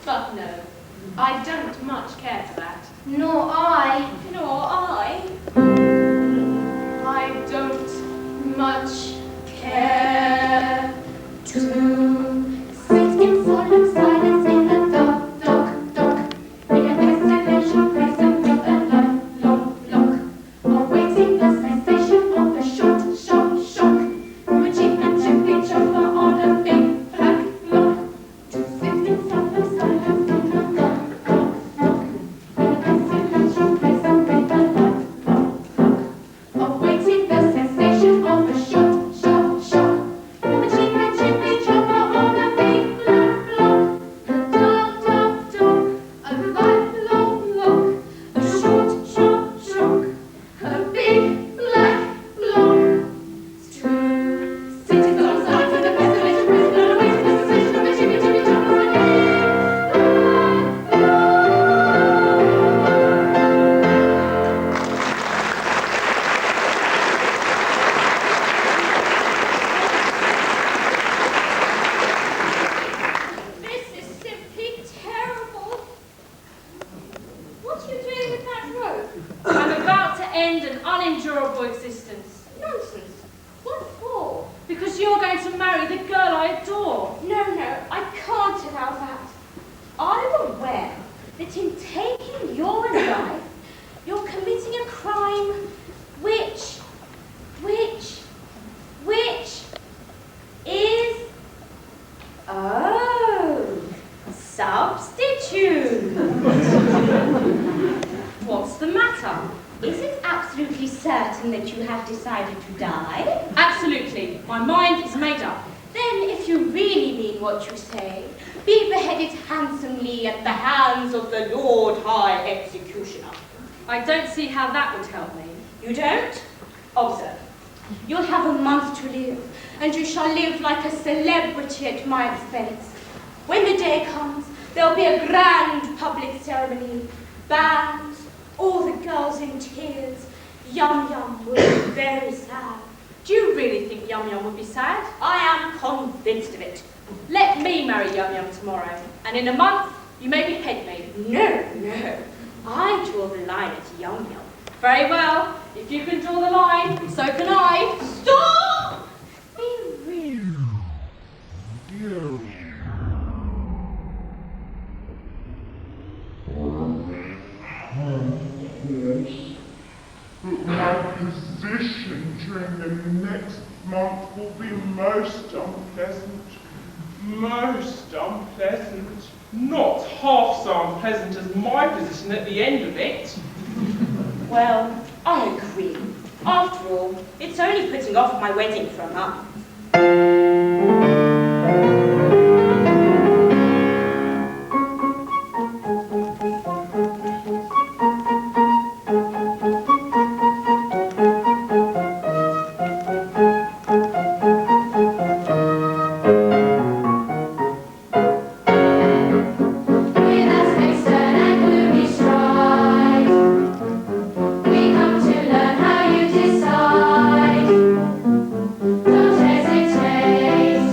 But no, I don't much care for that. Nor I. Nor I. I don't much care to Sit in solemn silence in the dark, dark, dark. In a desolation prison with a lifelong lock, awaiting the sensation of a short, sharp shock from a cheap and chippy chopper on a big black block. To sit in solemn silence in the dark, dark, dark. In a desolation prison with a lifelong lock, awaiting the sensation of a short, sharp shock from a cheap and chippy chopper on substitute. What's the matter? Is it absolutely certain that you have decided to die? Absolutely. My mind is made up. Then, if you really mean what you say, be beheaded handsomely at the hands of the Lord High Executioner. I don't see how that would help me. You don't? Observe. You'll have a month to live, and you shall live like a celebrity at my expense. When the day comes, there'll be a grand public ceremony, bands, all the girls in tears. Yum Yum will be very sad. Do you really think Yum Yum would be sad? I am convinced of it. Let me marry Yum Yum tomorrow, and in a month you may behead me. No, no. I draw the line at Yum Yum. Very well. If you can draw the line, so can I. Stop! Be real. My position during the next month will be most unpleasant. Most unpleasant. Not half so unpleasant as my position at the end of it. Well, I agree. After all, it's only putting off my wedding for a month. Don't hesitate.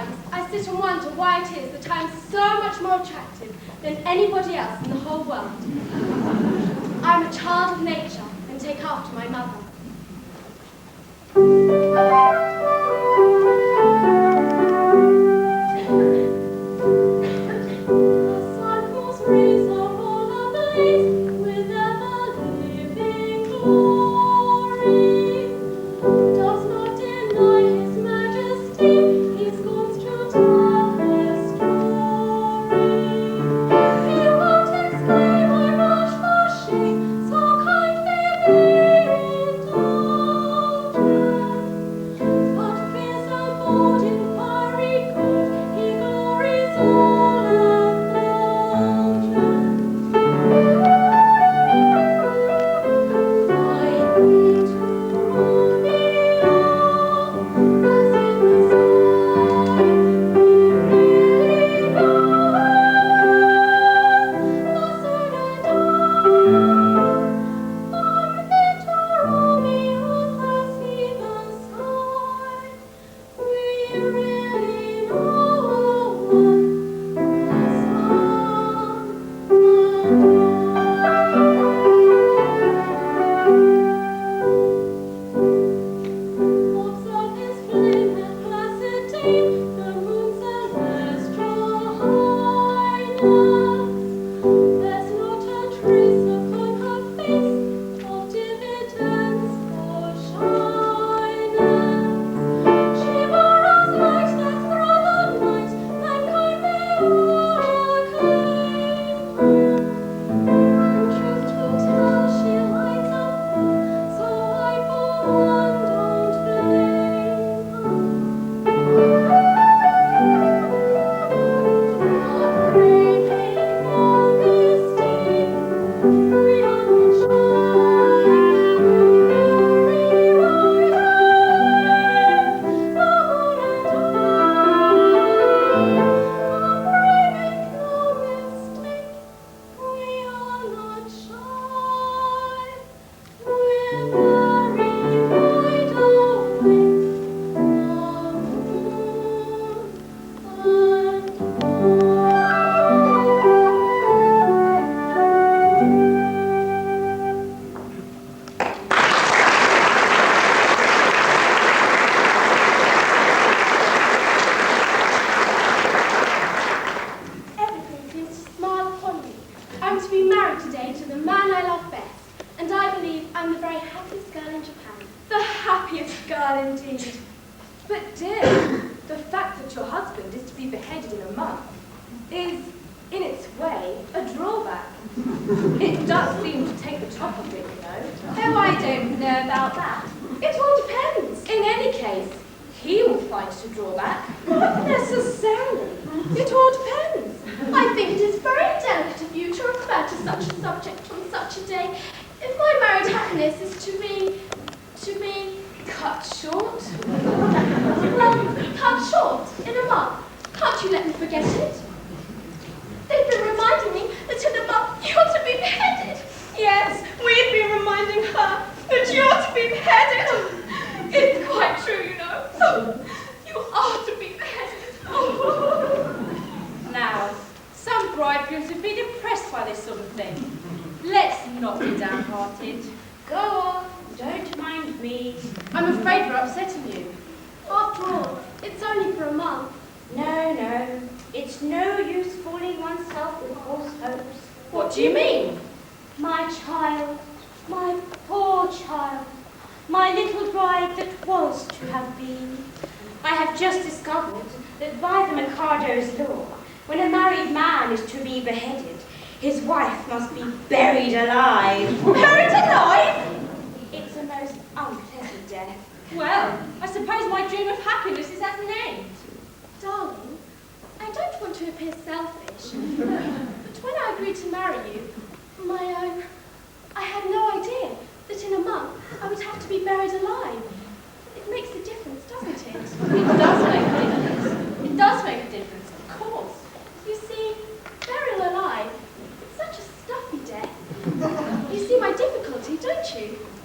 Sometimes I sit and wonder why it is that I am so much more attractive than anybody else in the whole world. I am a child of nature and take after my mother.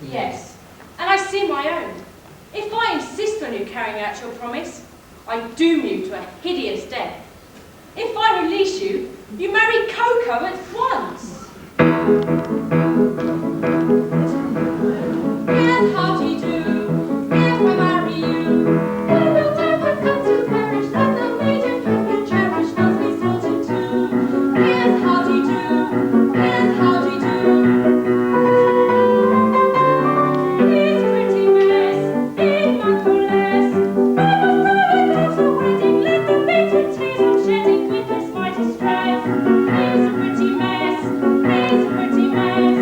Yes, and I see my own. If I insist on you carrying out your promise, I doom you to a hideous death. If I release you, you marry Coco at once. Yes, hearty do, if I marry you, we will never come to perish, that the maiden whom you cherish must be slaughtered too. Yes, hearty do, yes, hearty do. His pretty mess, in month or less, never goes a wedding, let the maiden tears on shedding witness my distress. He's a pretty mess, he's a pretty mess.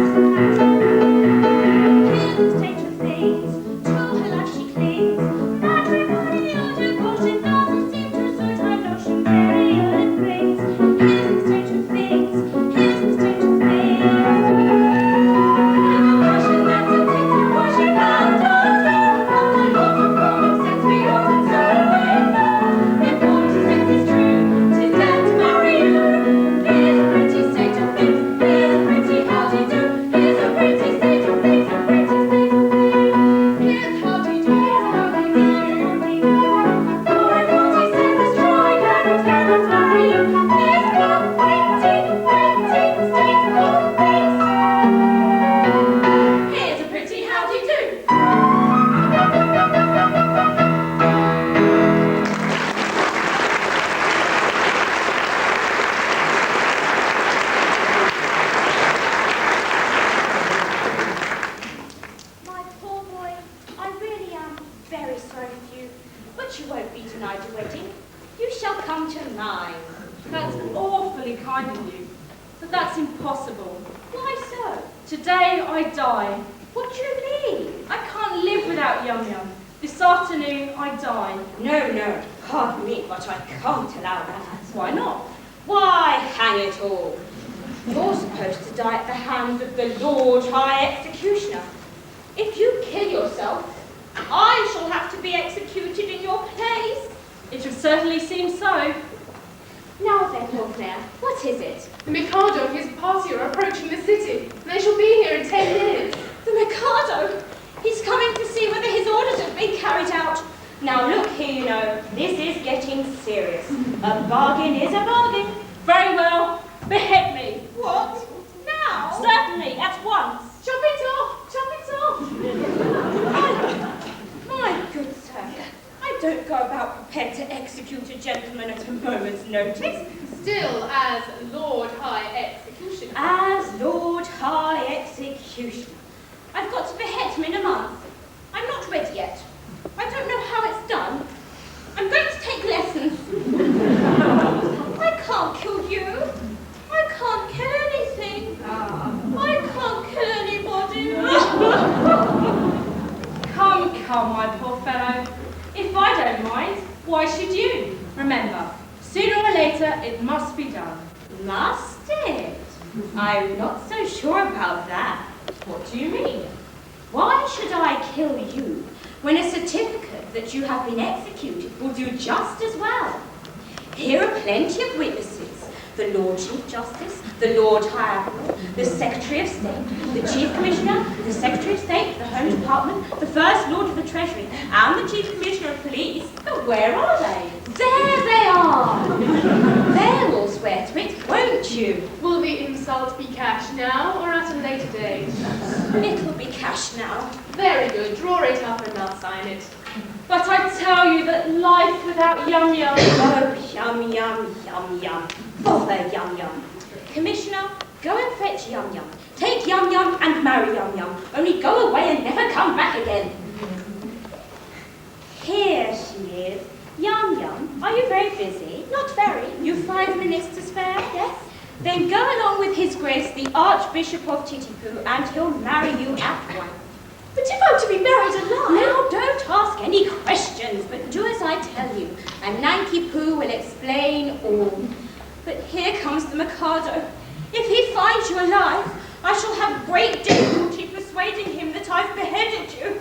Here's the state of things, to her life she clings. Matrimonial devotion doesn't seem to suit her notion, very ill it brings. Here's the state of things, here's the state of things. Never passion that's a thing to worship and adore. Not my love of common sense beyond concern away now. If what is said is true, 'tis death to marry you. Here's a pretty state of things, here's a pretty howdy-do. Here's a pretty state of things, a pretty state of things. Here's howdy-do, here's howdy-do. For if what is said is true, I cannot marry you. Here's a pretty state of things. Here's a pretty howdy-do. My poor boy, I really am very sorry for you, but you won't be denied a wedding. You shall come to mine. That's awfully kind of you, but that's impossible. Why so? Today I die. What do you mean? I can't live without Yum Yum. This afternoon I die. No, pardon me, but I can't allow that. Why not? Why, hang it all. You're supposed to die at the hands of the Lord High Executioner. If you kill yourself, I shall have to be executed in your place. It would certainly seem so. Now then, Lord Mayor, what is it? The Mikado and his party are approaching the city. They shall be here in 10 minutes. The Mikado! He's coming to see whether his orders have been carried out. Now look here, you know, this is getting serious. A bargain is a bargain. Very well. Behead me. What? Now? Certainly, at once. Chop it off! Chop it off! My good sir, I don't go about prepared to execute a gentleman at a moment's notice. Still, as Lord High Executioner. As Lord High Executioner. I've got to behead him in a month. I'm not ready yet. I don't know how it's done. I'm going to take lessons. I can't kill you. I can't kill anything. I can't kill anybody. Come, my poor fellow. If I don't mind, why should you? Remember, sooner or later it must be done. Must it? I'm not so sure about that. What do you mean? Why should I kill you when a certificate that you have been executed will do just as well? Here are plenty of witnesses. The Lord Chief Justice, the Lord High Admiral, the Secretary of State, the Chief Commissioner, the Secretary of State, the Home Department, the First Lord of the Treasury, and the Chief Commissioner of Police. But where are they? There they are! They'll all swear to it, won't you? Will the insult be cash now or at a later date? It'll be cash now. Very good. Draw it up and I'll sign it. But I tell you that life without Yum Yum... Oh, Yum Yum, Yum Yum. Bother Yum Yum. Commissioner, go and fetch Yum Yum. Take Yum Yum and marry Yum Yum. Only go away and never come back again. Here she is. Yum Yum, are you very busy? Not very. You've 5 minutes to spare? Yes. Then go along with His Grace the Archbishop of Titipu and he'll marry you at once. But if I'm to be married alive... Now, don't ask any questions, but do as I tell you, and Nanki Poo will explain all. But here comes the Mikado. If he finds you alive, I shall have great difficulty persuading him that I've beheaded you.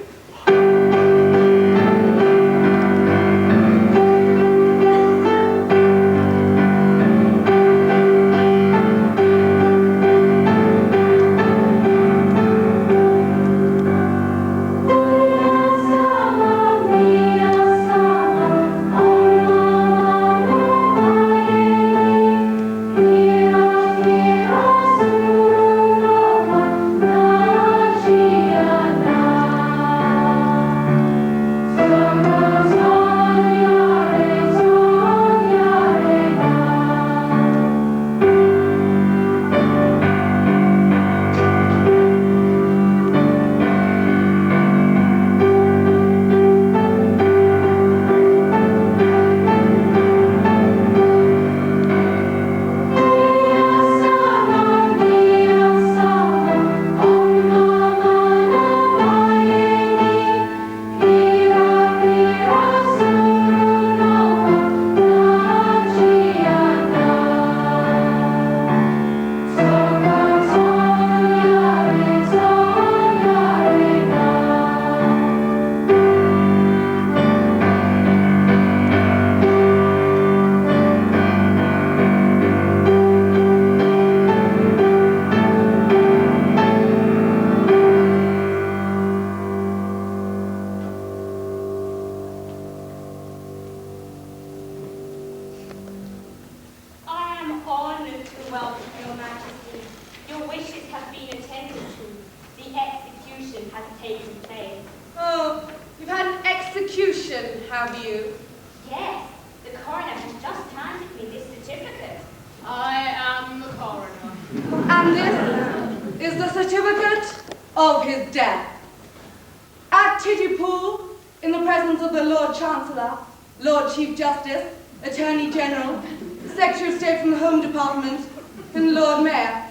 Summer, Mia, summer, am honoured to welcome your Majesty. Your wishes have been attended to. The execution has taken place. Oh, you've had an execution, have you? Yes, the coroner has just handed me this certificate. I am the coroner. And this is the certificate of his death. At Tittypool, in the presence of the Lord Chancellor, Lord Chief Justice, Attorney General, Secretary of State from the Home Department, and Lord Mayor.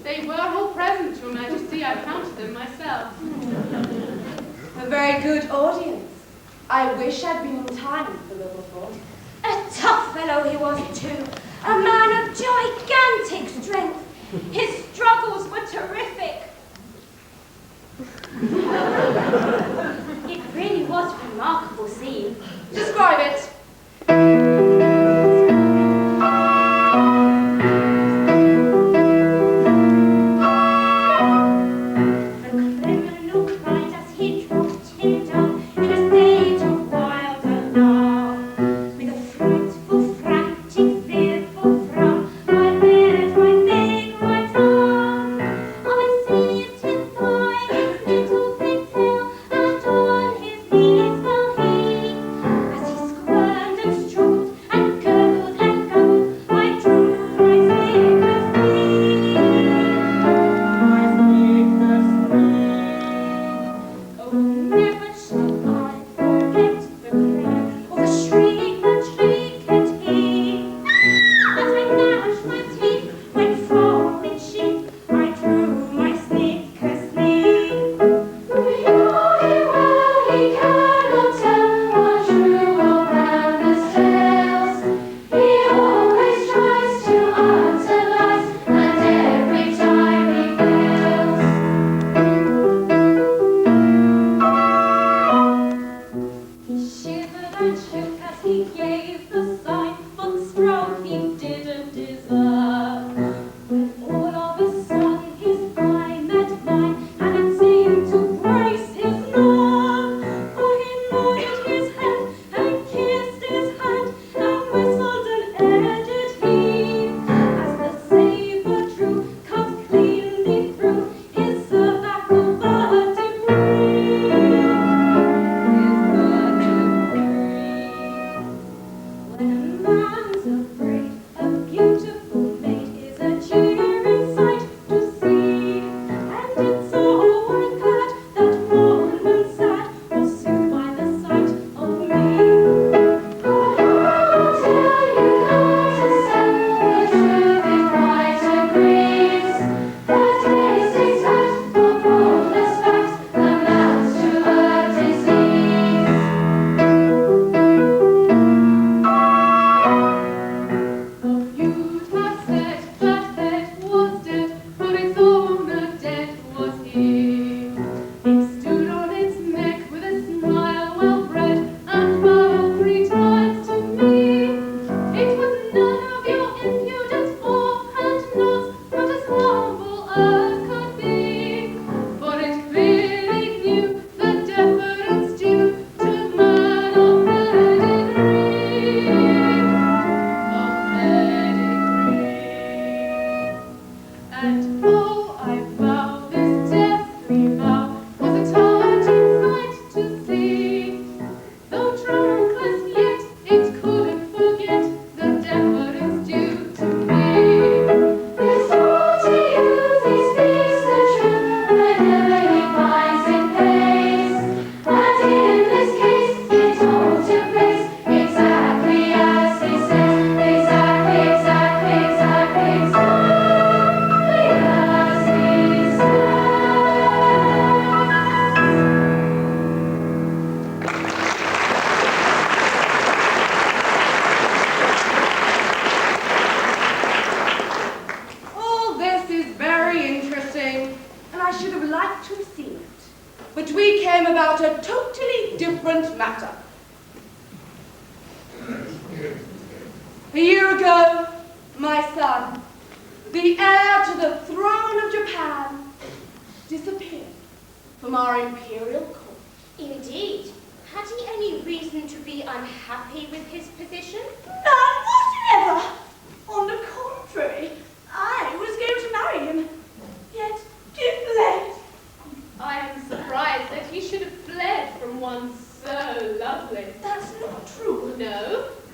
They were all present, Your Majesty. I counted them myself. A very good audience. I wish I'd been in time for the report. A tough fellow he was too, a man of gigantic strength. His struggles were terrific. It really was a remarkable scene. Describe it. A year ago, my son, the heir to the throne of Japan, disappeared from our imperial court. Indeed. Had he any reason to be unhappy with his position? None whatever. On the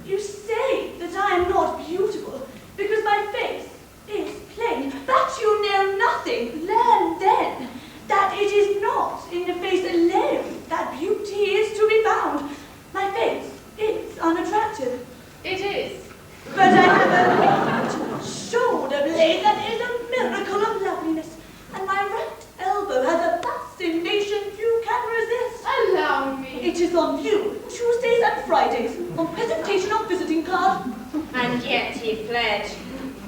You say that I am not beautiful because my face is plain. That you know nothing. Learn then that it is not in the face alone that beauty is to be found. My face is unattractive. It is. But I have a right shoulder blade that is a miracle of loveliness, and my right elbow has a fascination you can resist. Allow me. It is on view Tuesdays and Fridays on presentation of visiting card. And yet he fled.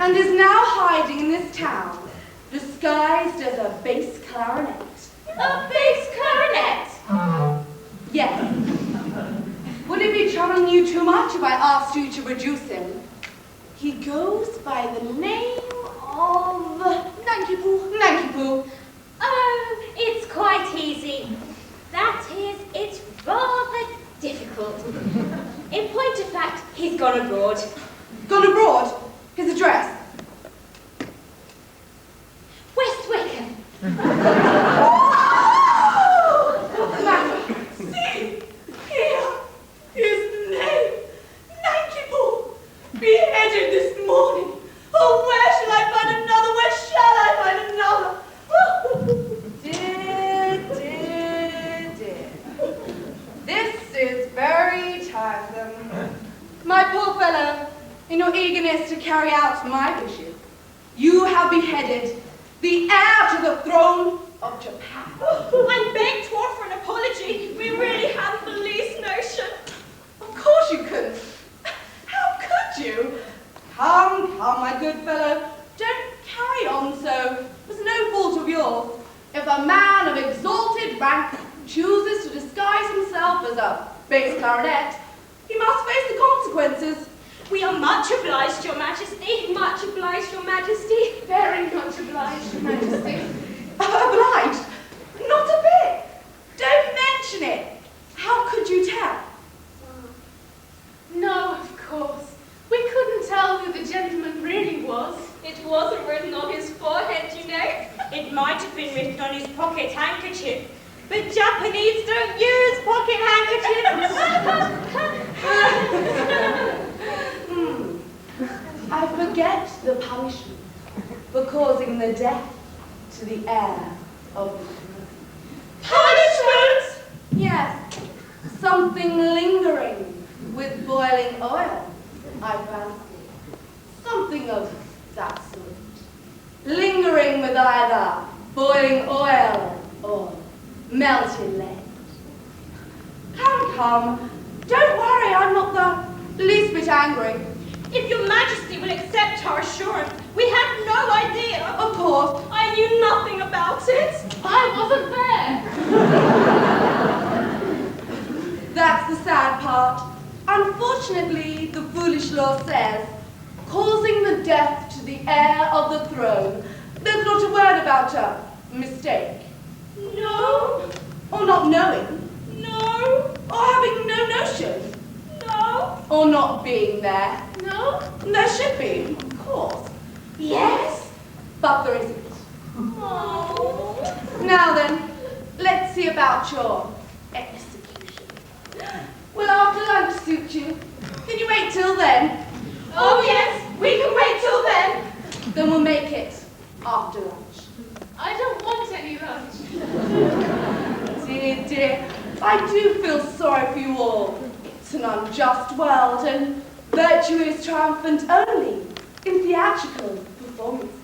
And is now hiding in this town, disguised as a bass clarinet. A bass clarinet? Yes. Would it be troubling you too much if I asked you to reduce him? He goes by the name of Nanky-Poo. Oh, it's quite easy. That is, it's rather difficult. In point of fact, he's gone abroad. Gone abroad? His address? West Wickham. See, here is the name. Nanky-Poo, beheaded this morning. Oh, where shall I find another? Where shall I find another? Dear. This is very tiresome. My poor fellow, in your eagerness to carry out my wishes, you have beheaded the heir to the throne of Japan. I begged to offer an apology. We really hadn't the least notion. Of course you couldn't. How could you? Come, my good fellow. Don't carry on so. It was no fault of yours. If a man of exalted rank chooses to disguise himself as a bass clarinet, he must face the consequences. We are much obliged, Your Majesty. Much obliged, Your Majesty. Very much obliged, Your Majesty. Obliged? Not a bit. Don't mention it. How could you tell? No, of course. We couldn't tell who the gentleman really was. It wasn't written on his forehead, you know. It might have been written on his pocket handkerchief, but Japanese don't use pocket handkerchiefs. I forget the punishment for causing the death to the heir of the throne. Punishment! Yes, something lingering with boiling oil, I fancy. Something of that sort. Lingering with either boiling oil or melted lead. Come. Don't worry, I'm not the least bit angry. If Your Majesty will accept our assurance, we had no idea. Of course. I knew nothing about it. I wasn't there. That's the sad part. Unfortunately, the foolish law says, causing the death to the heir of the throne. There's not a word about a mistake. No. Or not knowing. No. Or having no notion. No. Or not being there. No? There should be, of course. Yes, but there isn't. Oh. Now then, let's see about your execution. Will after lunch suit you? Can you wait till then? Oh yes, we can wait till then. Then we'll make it after lunch. I don't want any lunch. Dear, I do feel sorry for you all. It's an unjust world, and virtue is triumphant only in theatrical performances.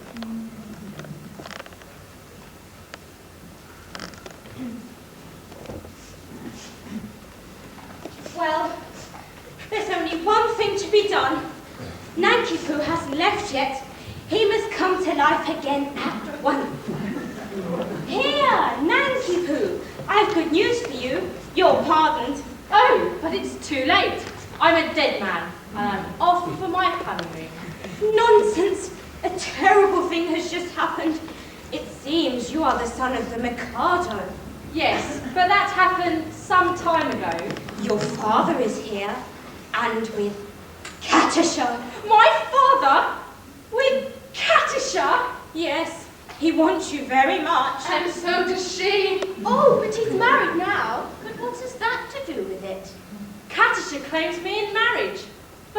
Well, there's only one thing to be done. Nanky-Poo hasn't left yet. He must come to life again at once. Here, Nanky-Poo, I've good news for you. You're pardoned. Oh, but it's too late. I'm a dead man, and I'm off for my honeymoon. Nonsense! A terrible thing has just happened. It seems you are the son of the Mikado. Yes, but that happened some time ago. Your father is here, and with Katisha. My father? With Katisha? Yes, he wants you very much. And so does she. Oh, but he's married now. But what has that to do with it? Katisha claims me in marriage.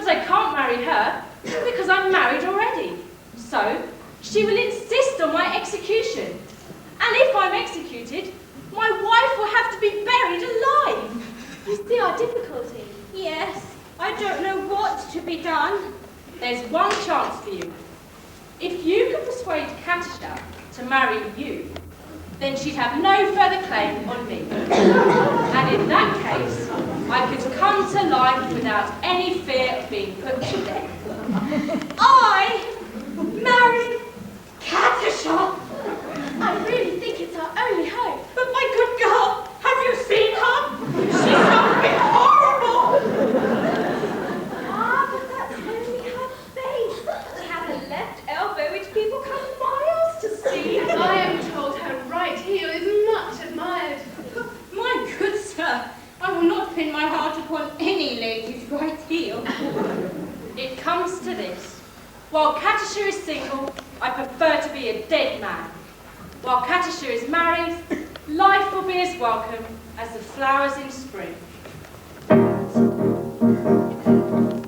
but I can't marry her because I'm married already. So she will insist on my execution. And if I'm executed, my wife will have to be buried alive. You see our difficulty? Yes, I don't know what to be done. There's one chance for you. If you can persuade Katisha to marry you, then she'd have no further claim on me. And in that case, I could come to life without any fear of being put to death. I marry Katisha. I really think it's our only hope. But my good girl, have you seen her? She's something horrible. Ah, but that's only her face. She has a left elbow which people come miles to see. I am told her right heel is much admired. My good sir, I will not pin my heart upon any lady's right heel. It comes to this. While Katisha is single, I prefer to be a dead man. While Katisha is married, life will be as welcome as the flowers in spring.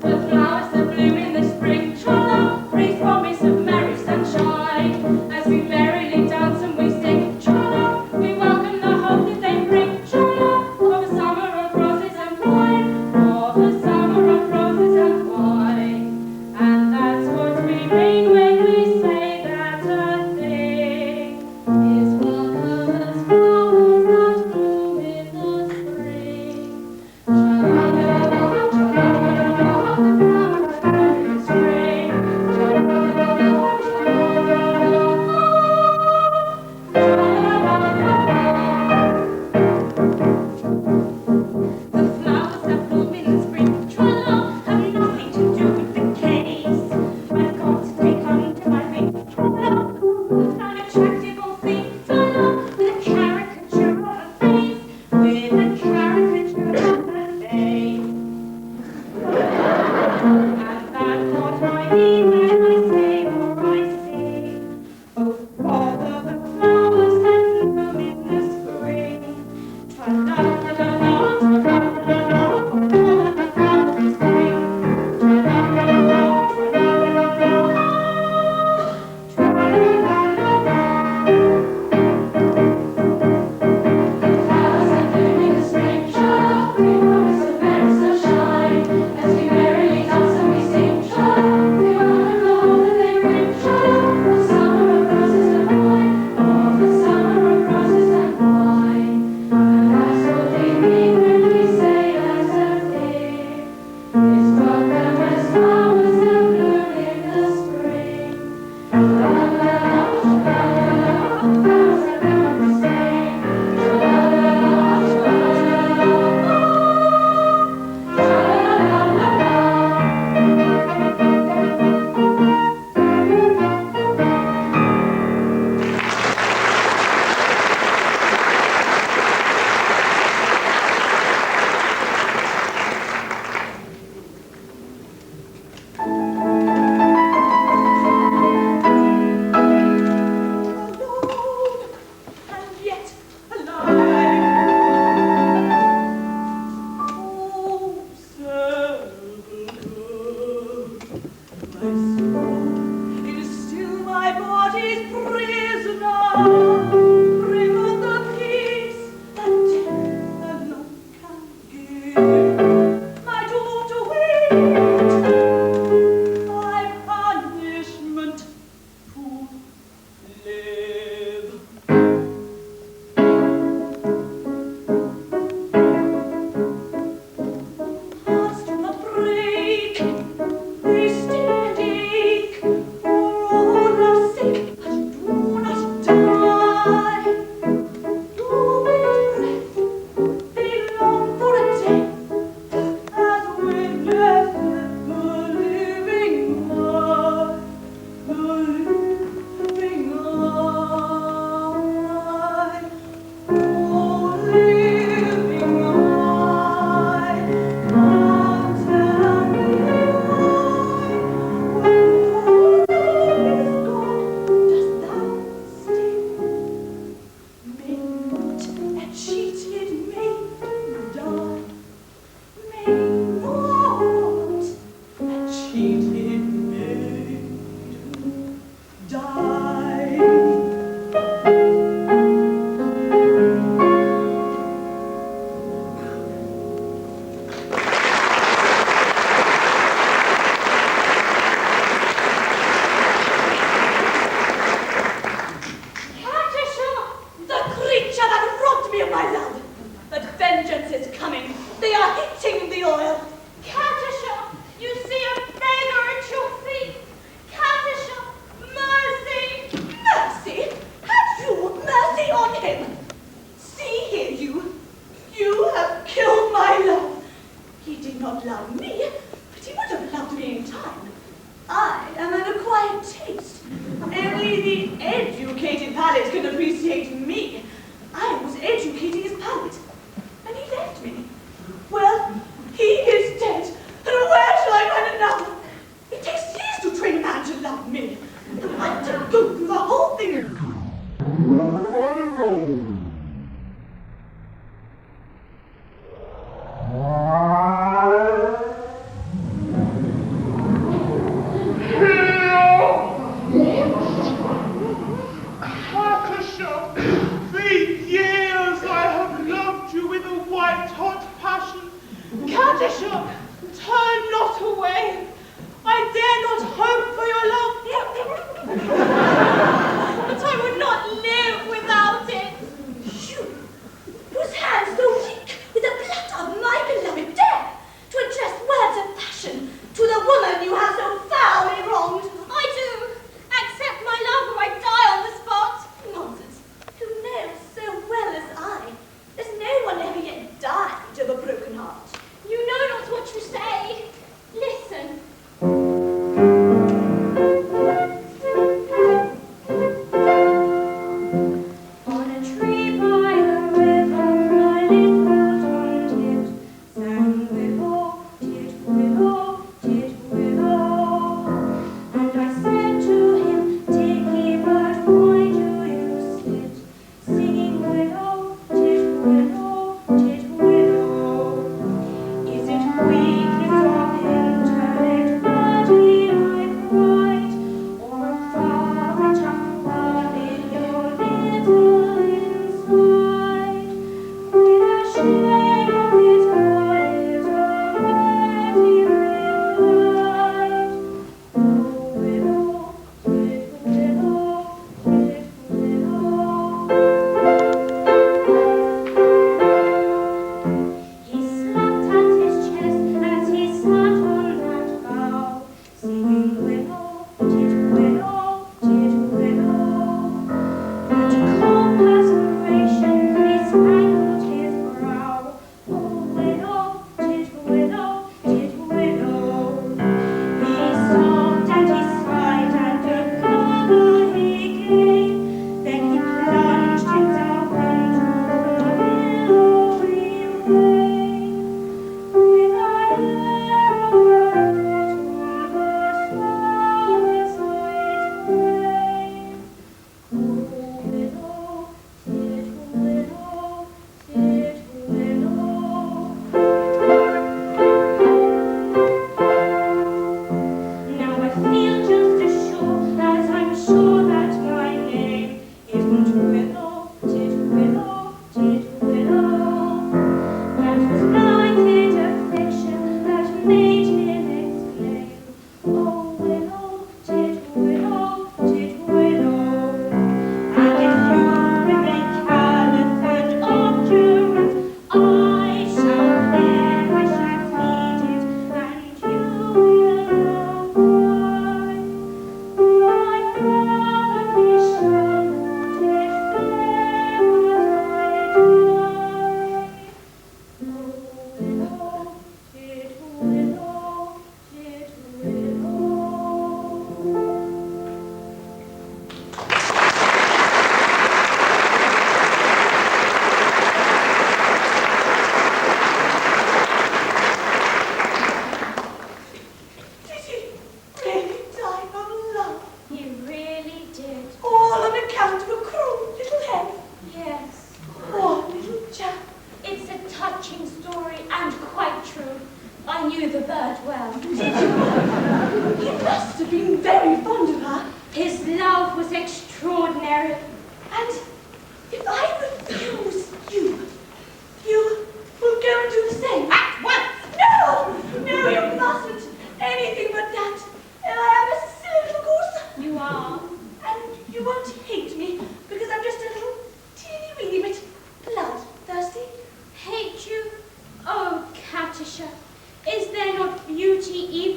The flowers that bloom in the spring, tra-la, brings promise of merry sunshine. As we merrily dance and we sing, tra-la, we welcome the hope that they bring, tra-la, of a summer of roses and wine, of a summer of roses and wine. And that's what we mean when we say that a thing is welcome as flowers that bloom in the spring. Tra-la-la-la, tra-la-la-la, the flowers that bloom in the spring. Tra-la-la-la, the flowers that bloom in the spring, tra-la, have nothing to do with the case. I've got to take under my wing, tra-la, an attractive old thing, tra-la, with a caricature of a face, with a caricature of a face. And that's what I mean when I say or I sing. Oh, bother the flowers that bloom in the spring. Tra-la-la-la-la, tra-la-la-la-la, oh, bother the flowers in spring. Tra-la-la-la-la, tra-la-la-la-la, the flowers that bloom in the spring, tra-la, bring promise of merry sunshine. As we merrily dance and we sing, tra-la, we welcome the hope that they bring, tra-la, of summer of roses and wine, of the summer of roses and wine. And that's what we mean when we say as a thing is welcome as flowers that bloom in the spring. Tra-la-la-la, tra-la-la-la, the flowers that bloom in the spring. Tra-la-la-la, tra-la-la-la, Alone and yet alive. Oh, sepulchre, my soul is still my body's prisoner. Bring on the peace that death alone can give. My daughter, wait, my punishment to live. Hearts do not break, they steady cheated maid die. The creature that robbed me of my love! But vengeance is coming. They are hitting the oil. Katusha, you see a beggar at your feet. Katusha, mercy! Mercy? Had you mercy on him? See here, you. You have killed my love. He did not love me, but he would have loved me in time. I am an acquired taste. Only the educated palate can appreciate me. I was educating his palate, and he left me. Well, he is dead, and where shall I find another? It takes years to train a man to love me. I have to go through the whole thing. Katusha, for years I have loved you with a white-hot passion. Katusha, turn not away. I dare not hope for your love. But I would not live without it.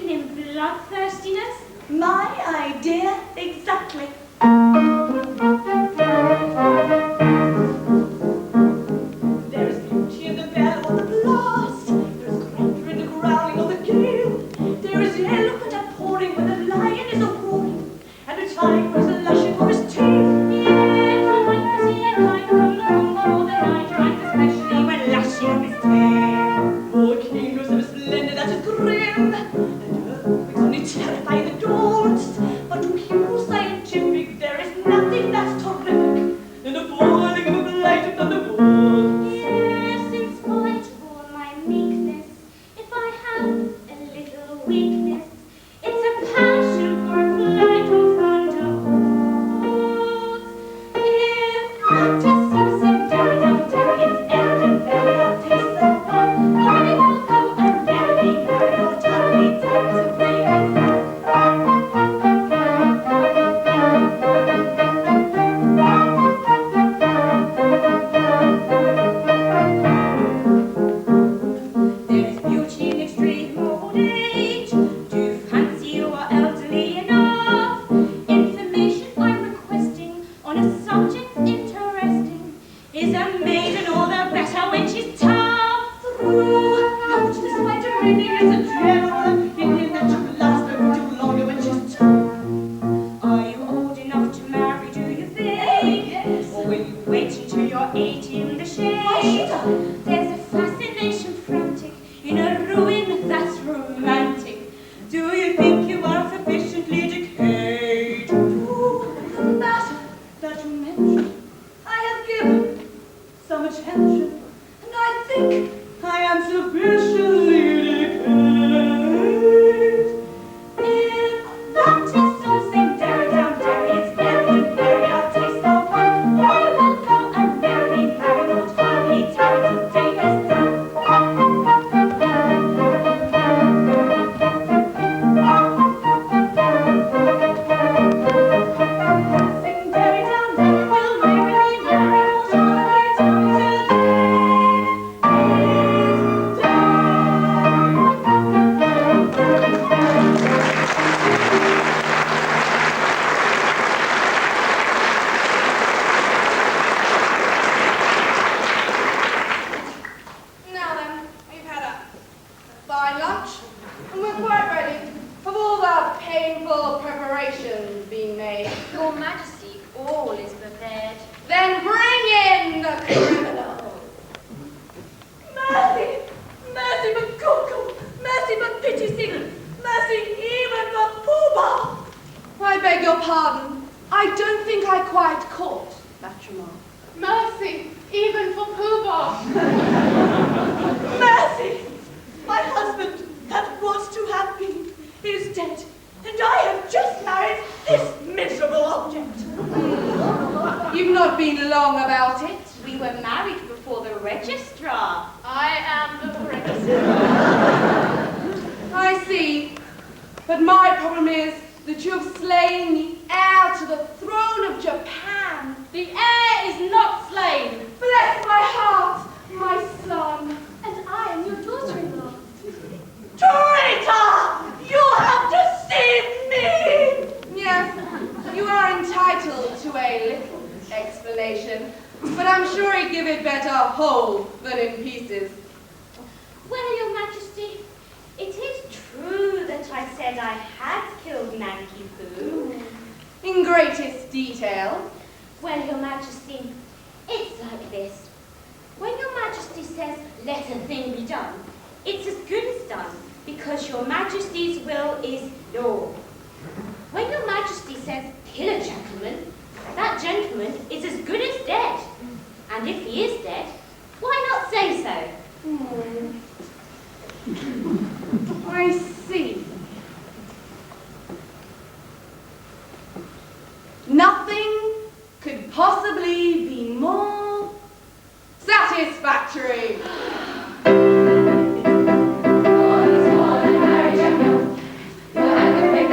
seen in bloodthirstiness? My idea exactly. There is beauty in the bell of the blast. There is grandeur in the growling of the gale. There is eloquent outpouring when the lion is a-roaring, and the tiger is a-lashing of his tail. Yes, I like to see a tiger on the run all the night, right, especially when lashing of his tail. Volcanoes are splendid that is grim, and earthquakes only terrify the dawns. But to heroes scientific, there is nothing that's terrific than the falling of a blight of thunderbolts. Yes, in spite of all my meekness, if I have a little weakness, it's a passion for a flight of thunderbolts. If that is so very down dairy, it's evident very I'll taste the fun. I will go and merry, merry, or tarry, tarry to Vegas. There is beauty in extreme old age. Do you fancy you are elderly enough? Information I'm requesting on a subject interesting. Is a maiden all the better when she's tough? Through out the spider ringing is a general opinion that you last a little longer when she's tough. Are you old enough to marry, do you think? Yes. Or will you wait until you're 80 in the shade? Why should I? There's a fascination frantic in a ruin that's romantic. Do you think you are sufficiently decayed? To the matter that you mentioned, I have given some attention, and I think I am sufficiently decayed. If that is so, sing dairy down dairy, it's evident very I'll taste the one. I will go and marry, marry, not hardly tarry till day is done. Sing dairy down dairy, will marry, marry, not hardly tarry till day is Now then, we've had a fine lunch, and we're quite ready. Have all the painful preparations been made? Your Majesty, all is prepared. Then bring in the criminal. mercy, mercy for Coco, mercy for Pity Sing, mercy even for Pooh-Bah. I beg your pardon. I don't think I quite caught that remark. Mercy, even for Pooh-Bah. Mercy! My husband that was to have been is dead, and I have just married this miserable object. You've not been long about it. We were married before the registrar. I am the registrar. I see. But my problem is that you have slain the heir to the throne of Japan. The heir is not slain. Bless my heart, my son. And I am your daughter-in-law. Traitor! You have deceived me! Yes, you are entitled to a little explanation, but I'm sure he'd give it better whole than in pieces. Well, Your Majesty, it is true that I said I had killed Nanky Poo. In greatest detail. Well, Your Majesty, it's like this. When Your Majesty says, let a thing be done, it's as good as done, because Your Majesty's will is law. When Your Majesty says, kill a gentleman, that gentleman is as good as dead. And if he is dead, why not say so? I see. Nothing could possibly be more satisfactory. Marry, champion. You're at the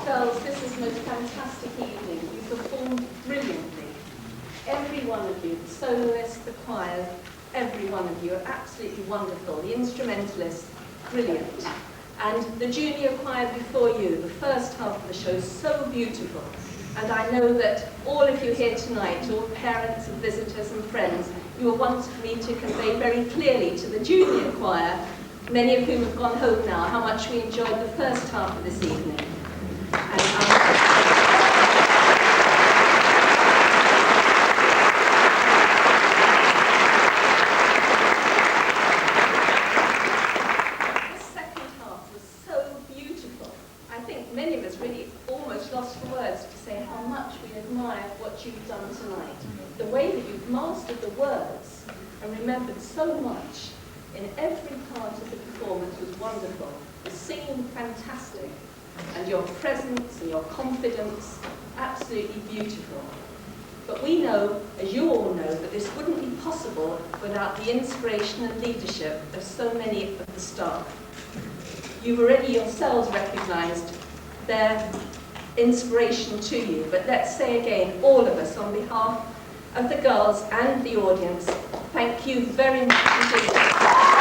Girls, this is the most fantastic evening. You performed brilliantly. Every one of you, the soloists, the choir, every one of you are absolutely wonderful. The instrumentalists, brilliant. And the junior choir before you, the first half of the show, so beautiful. And I know that all of you here tonight, all parents and visitors and friends, you will want me to convey very clearly to the junior choir, many of whom have gone home now, how much we enjoyed the first half of this evening. And, the second half was so beautiful. I think many of us really almost lost for words to say how much we admire what you've done tonight. The way that you've mastered the words and remembered so much in every part of the performance was wonderful. The singing, fantastic. And your presence and your confidence, absolutely beautiful. But we know, as you all know, that this wouldn't be possible without the inspiration and leadership of so many of the staff. You've already yourselves recognised their inspiration to you, but let's say again, all of us, on behalf of the girls and the audience, thank you very much indeed.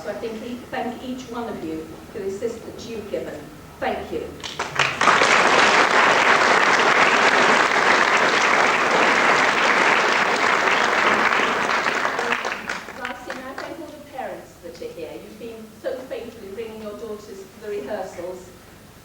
So I thank each one of you for the assistance you've given. Thank you. Lastly, I thank all the parents that are here. You've been so faithful in bringing your daughters to the rehearsals,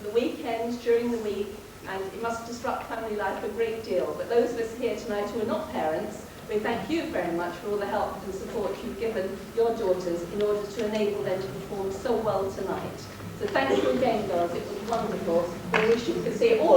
the weekends, during the week, and it must disrupt family life a great deal. But those of us here tonight who are not parents, we thank you very much for all the help and support you've given your daughters in order to enable them to perform so well tonight. So thank you again, girls. It was wonderful. We wish you could see all